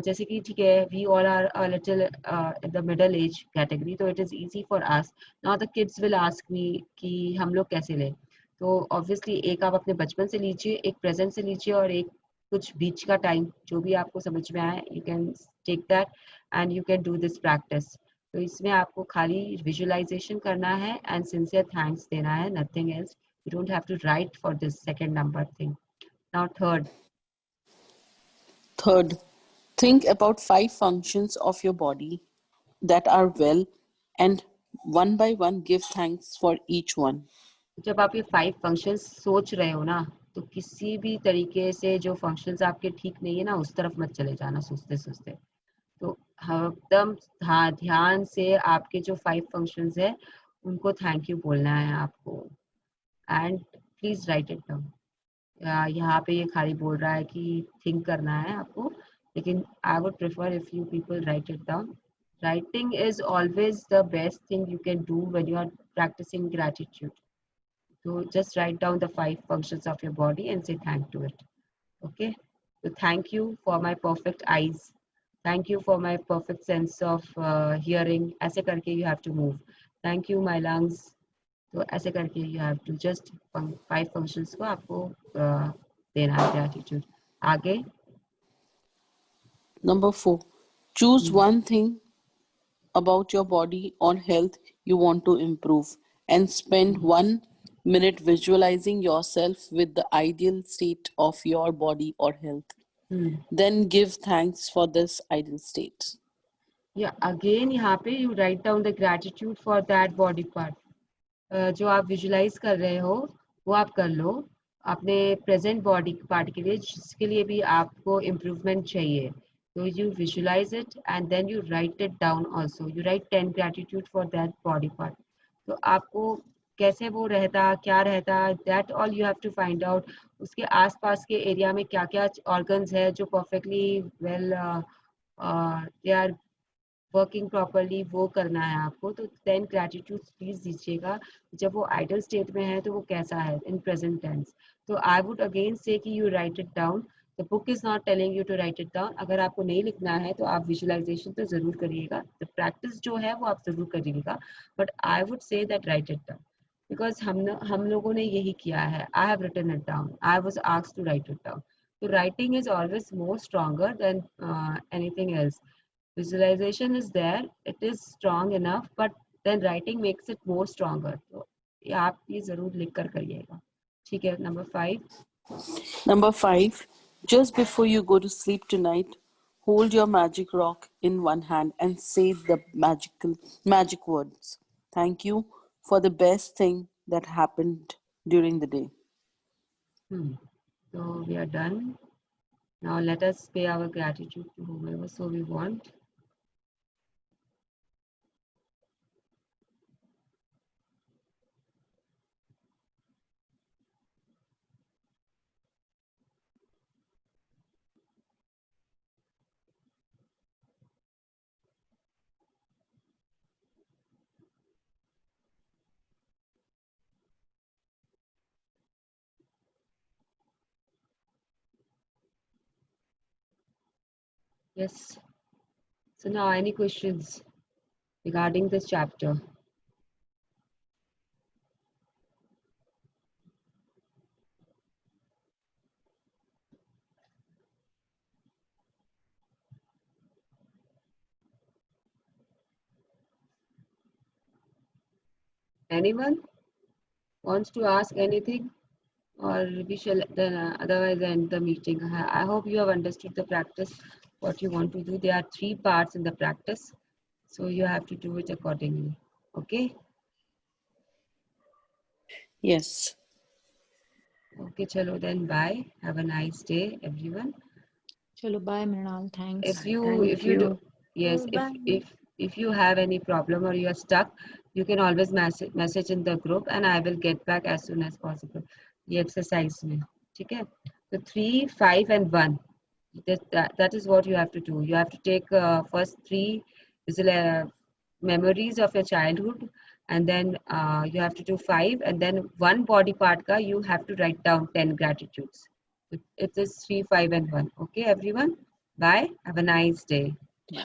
जैसे कि ठीक है, we all are little in the middle age category, तो it is easy for us. Now the kids will ask me कि हम लोग कैसे लें. तो ऑब्वियसली एक आप अपने बचपन से लीजिए, एक प्रेजेंट से लीजिए, और एक कुछ बीच का टाइम, जो भी आपको समझ में आए you can take that and you can do this practice. तो इसमें आपको खाली विजुअलाइजेशन करना है एंड सिंसियर थैंक्स देना है, nothing else. You don't have to write for this second number thing. Now Third, think about 5 functions of your body that are well, and one by one give thanks for each one. जब आप ये 5 functions सोच रहे हो ना, तो किसी भी तरीके से जो फंक्शंस आपके ठीक नहीं है ना, उस तरफ मत चले जाना सोचते सोचते. तो एकदम ध्यान से आपके जो 5 फंक्शंस है उनको थैंक यू बोलना है आपको. And please right it down. यहाँ पे ये खाली बोल रहा है कि थिंक करना है आपको, लेकिन I would prefer if you people write it down. Writing is always the best thing you can do when you are practising gratitude. So just write down the 5 functions of your body and say thank to it. Okay. So thank you for my perfect eyes. Thank you for my perfect sense of hearing. ऐसे करके you have to move. Thank you my lungs. तो ऐसे करके you have to just 5 functions को आपको देना है gratitude. आगे. Number 4, choose one thing about your body or health you want to improve and spend 1 minute visualizing yourself with the ideal state of your body or health. Then give thanks for this ideal state. Yeah, again यहाँ पे you write down the gratitude for that body part. जो आप visualise कर रहे हो वो आप कर लो अपने प्रेजेंट बॉडी पार्ट के लिए, जिसके लिए भी आपको इम्प्रूवमेंट चाहिए. तो you visualise it and then you write it down also. You write 10 gratitude for that body part. तो आपको कैसे वो रहता, क्या रहता, that all you have to find out. उसके आसपास के एरिया में क्या क्या ऑर्गन्स है जो perfectly well they are working properly, वो करना है आपको. तो 10 ग्रेटिट्यूड प्लीज दीजिएगा. जब वो आइडल स्टेट में है तो वो कैसा है इन प्रेजेंट टेंस. तो आई वुड अगेन से कि you write it down. The book is not telling you to write it down. अगर आपको नहीं लिखना है तो आप विजुअलाइजेशन तो जरूर करिएगा. द प्रैक्टिस जो है वो आप जरूर करिएगा, but I would say that write it down, because हम लोगों ने यही किया है. I have written it down. I was asked to write it down. तो writing is always more stronger than anything else. Visualization is there, it is strong enough, but then writing makes it more stronger. तो ये आप ये जरूर लिख कर करिएगा. ठीक है. Number 5. Number 5, just before you go to sleep tonight, hold your magic rock in one hand and say the magic words. Thank you for the best thing that happened during the day. So we are done. Now let us pay our gratitude to whomever so we want. Yes. So now any questions regarding this chapter? Anyone wants to ask anything, or we shall then otherwise end the meeting. I hope you have understood the practice, what you want to do. There are 3 parts in the practice, so you have to do it accordingly. Okay. Yes. Okay, chalo then, bye. Have a nice day, everyone. Chalo, bye, Mrinal. Thanks. If you do, yes, if you have any problem or you are stuck, you can always message in the group and I will get back as soon as possible. ये exercise में, ठीक है. So 3, 5 and 1. That is what you have to do. You have to take first 3 memories of your childhood, and then you have to do 5, and then 1 body part ka you have to write down 10 gratitudes. It is 3, 5 and 1. Okay, everyone. Bye. Have a nice day.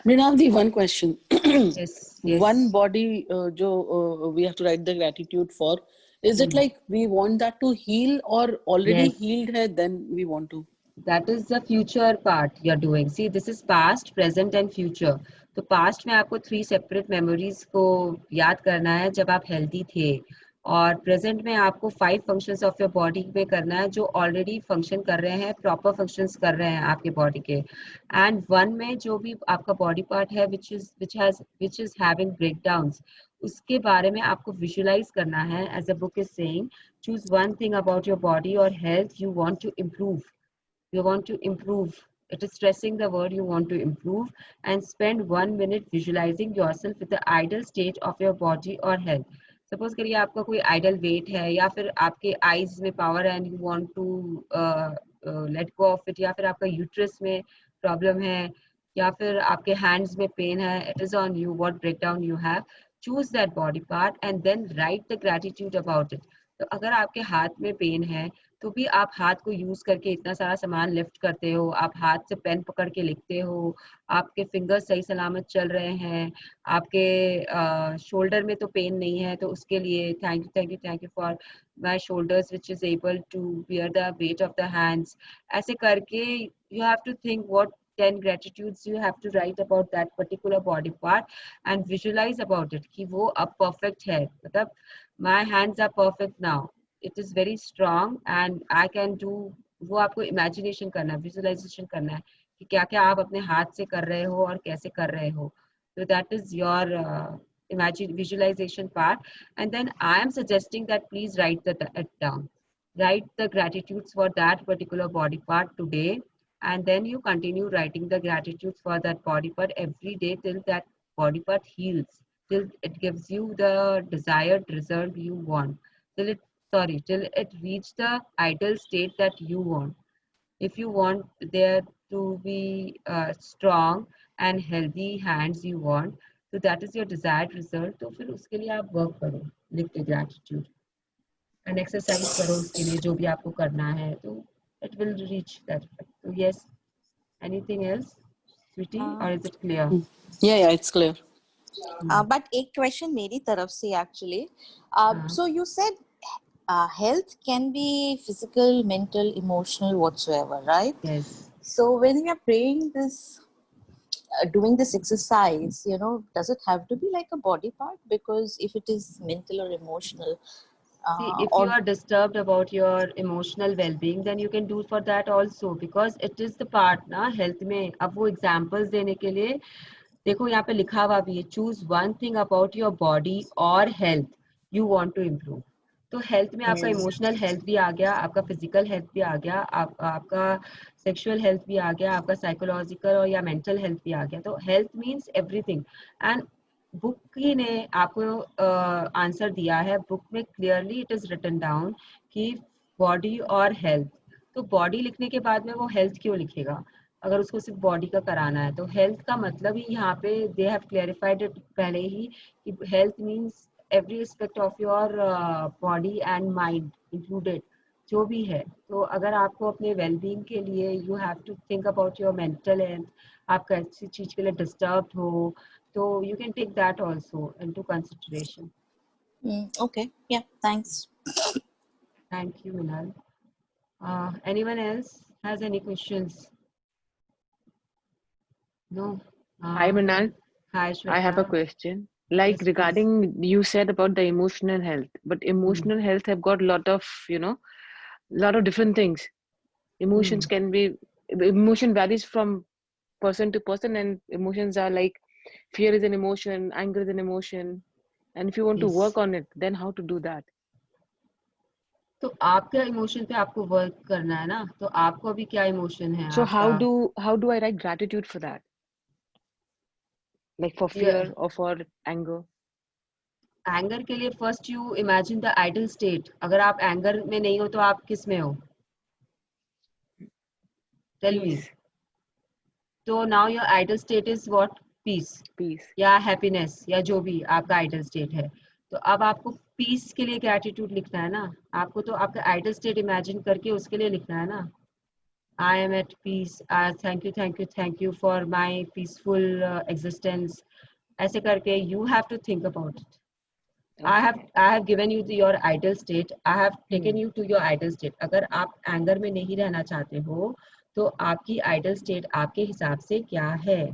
Mrinaldi, one question. Yes. One body we have to write the gratitude for. Is it like we want that to heal, or already Yes. healed hai, then we want to? That is the future part you're doing. See, this is past, present and future. तो past में आपको 3 separate memories को याद करना है जब आप healthy थे, और प्रेजेंट में आपको 5 फंक्शंस ऑफ योर बॉडी में करना है जो ऑलरेडी फंक्शन कर रहे हैं, प्रॉपर फंक्शंस कर रहे हैं आपके बॉडी के. एंड 1 में जो भी आपका बॉडी पार्ट है विच इज हैविंग ब्रेकडाउन्स, उसके बारे में आपको विजुअलाइज करना है. As a book is saying, choose one thing about your body और health you want to improve. You want to improve. It is stressing the word you want to improve, and spend 1 minute visualizing yourself with the ideal state of your body or health. Suppose करिए आपका कोई idol wait है, या फिर आपके eyes में power है and you want to let go of it, या फिर आपका यूट्रस में प्रॉब्लम है, या फिर आपके हैंड्स में पेन है. It is on you what breakdown you have. Choose that body part and then write the gratitude about it. तो अगर आपके हाथ में पेन है तो भी आप हाथ को यूज करके इतना सारा सामान लिफ्ट करते हो, आप हाथ से पेन पकड़ के लिखते हो, आपके फिंगर्स सही सलामत चल रहे हैं, आपके शोल्डर में तो पेन नहीं है, तो उसके लिए thank you for my shoulders which is able to bear the weight of the hands. ऐसे करके you have to think what 10 gratitudes you have to write about that particular body part and visualize about it कि वो अब perfect है. मतलब my hands are perfect now. it is very strong and I can do, वो आपको imagination करना है, visualization करना है कि क्या क्या आप अपने हाथ से कर रहे हो और कैसे कर रहे हो. So that is your imagine visualization part. And then I am suggesting that please write it down. Write the gratitudes for that particular body part today, and then you continue writing the gratitudes for that body part every day till that body part heals, till it gives you the desired result you want, till it reach the ideal state that you want. If you want there to be strong and healthy hands you want, so that is your desired result, तो फिर उसके लिए आप work करो, लिख के gratitude and exercise करो उसके लिए जो भी आपको करना है, तो it will reach that effect. So yes, anything else, sweetie, or is it clear? Yeah, it's clear. But एक question मेरी तरफ से actually. So you said health can be physical, mental, emotional, whatsoever, right? Yes. So when you are praying this, doing this exercise, does it have to be like a body part? Because if it is mental or emotional, See, if or you are disturbed about your emotional well-being, then you can do for that also, because it is the part ना health में. अब वो examples देने के लिए देखो यहाँ पे लिखा हुआ भी है, choose one thing about your body or health you want to improve. तो हेल्थ में आपका इमोशनल हेल्थ भी आ गया, आपका फिजिकल हेल्थ भी आ गया, आपका सेक्सुअल हेल्थ भी आ गया, आपका साइकोलॉजिकल और या मेंटल हेल्थ भी आ गया. तो health means everything. And book ही ने आपको आंसर दिया है. बुक में clearly it is written down कि बॉडी और हेल्थ. तो बॉडी लिखने के बाद में वो हेल्थ क्यों लिखेगा अगर उसको सिर्फ बॉडी का कराना है? तो हेल्थ का मतलब ही यहाँ पे दे हैव क्लैरिफाइड इट पहले ही कि health means every aspect of your body and mind included, जो भी है. तो अगर आपको अपने वेलबींग के लिए you have to think about your mental health, आप किसी चीज के लिए डिस्टर्ब हो, तो you can take that also into consideration. okay, yeah, thanks. Thank you, Minal. Anyone else has any questions? No. Hi, Manal. Hi, I have a Shweta. question. Like Yes, please. regarding you said about the emotional health, but emotional health have got lot of lot of different things. Emotions can be emotion varies from person to person, and emotions are like fear is an emotion, anger is an emotion, and if you want to Yes. work on it, then how to do that? तो आपका emotion पे आपको work करना है ना. तो आपको अभी क्या इमोशन है So आपका? how do I write gratitude for that? Like for fear or for anger? Anger के लिए first you imagine the ideal state. अगर आप एंगर में नहीं हो तो आप किस में हो? Tell me. Peace. तो now your ideal state is what? Peace Peace. या हैप्पीनेस या जो भी आपका आइडल स्टेट है. तो अब आपको पीस के लिए ग्रैटिट्यूड लिखना है ना. आपको तो आपका आइडल स्टेट इमेजिन करके उसके लिए लिखना है ना. I am at peace, thank you for my peaceful existence. ऐसे करके you have to think about it. I have given you your ideal state. I have taken you to your ideal state. अगर आप anger में नहीं रहना चाहते हो तो आपकी आइडल स्टेट आपके हिसाब से क्या है?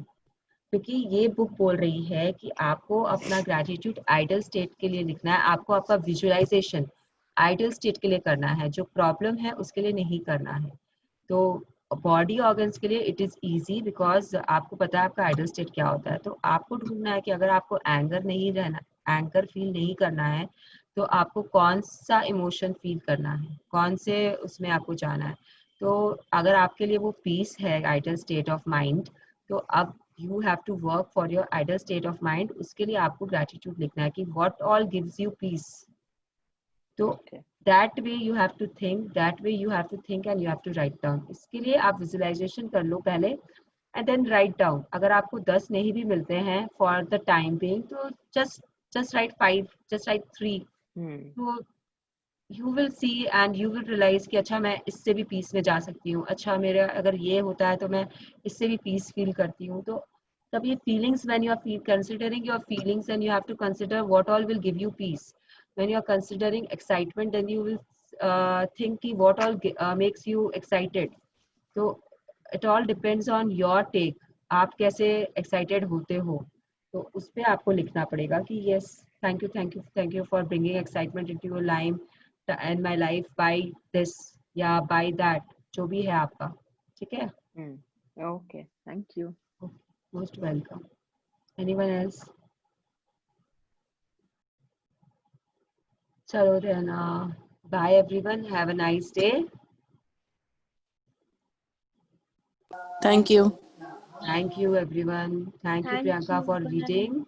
क्योंकि ये बुक बोल रही है कि आपको अपना ग्रेटिट्यूड आइडल स्टेट के लिए लिखना है. आपको आपका विजुअलाइजेशन आइडल स्टेट के लिए करना है. जो प्रॉब्लम है उसके लिए नहीं करना है. तो बॉडी ऑर्गन्स के लिए इट इज इजी बिकॉज आपको पता है आपका आइडल स्टेट क्या होता है. तो आपको ढूंढना है कि अगर आपको एंगर नहीं रहना, एंगर फील नहीं करना है, तो आपको कौन सा इमोशन फील करना है, कौन से उसमें आपको जाना है. तो अगर आपके लिए वो पीस है आइडल स्टेट ऑफ माइंड, तो अब you have to work for your ideal state of mind. उसके लिए आपको ग्रेटिट्यूड लिखना है कि what all gives you peace. तो that way you have to think and you have to write down. इसके लिए आप visualization कर लो पहले and then write down. अगर आपको 10 नहीं भी मिलते हैं for the time being, तो just write 5, just write 3. तो you will see and you will realize कि अच्छा मैं इससे भी पीस में जा सकती हूँ. अच्छा मेरा अगर ये होता है तो मैं इससे भी पीस फील करती हूँ. तो तब ये feelings, when you are considering your feelings, and you have to consider what all will give you peace. When you are considering excitement, then you will think what all makes you excited. So it all depends on your take. आप कैसे excited होते हो, तो उस पे आपको लिखना पड़ेगा कि yes, thank you for bringing excitement into your end my life by this या by that, जो भी है आपका, ठीक है? Okay, thank you. Most welcome. Anyone else? चलो then, bye everyone. Have a nice day. Thank you. Thank you everyone. Thank you Thank Priyanka you. for Bye. leading.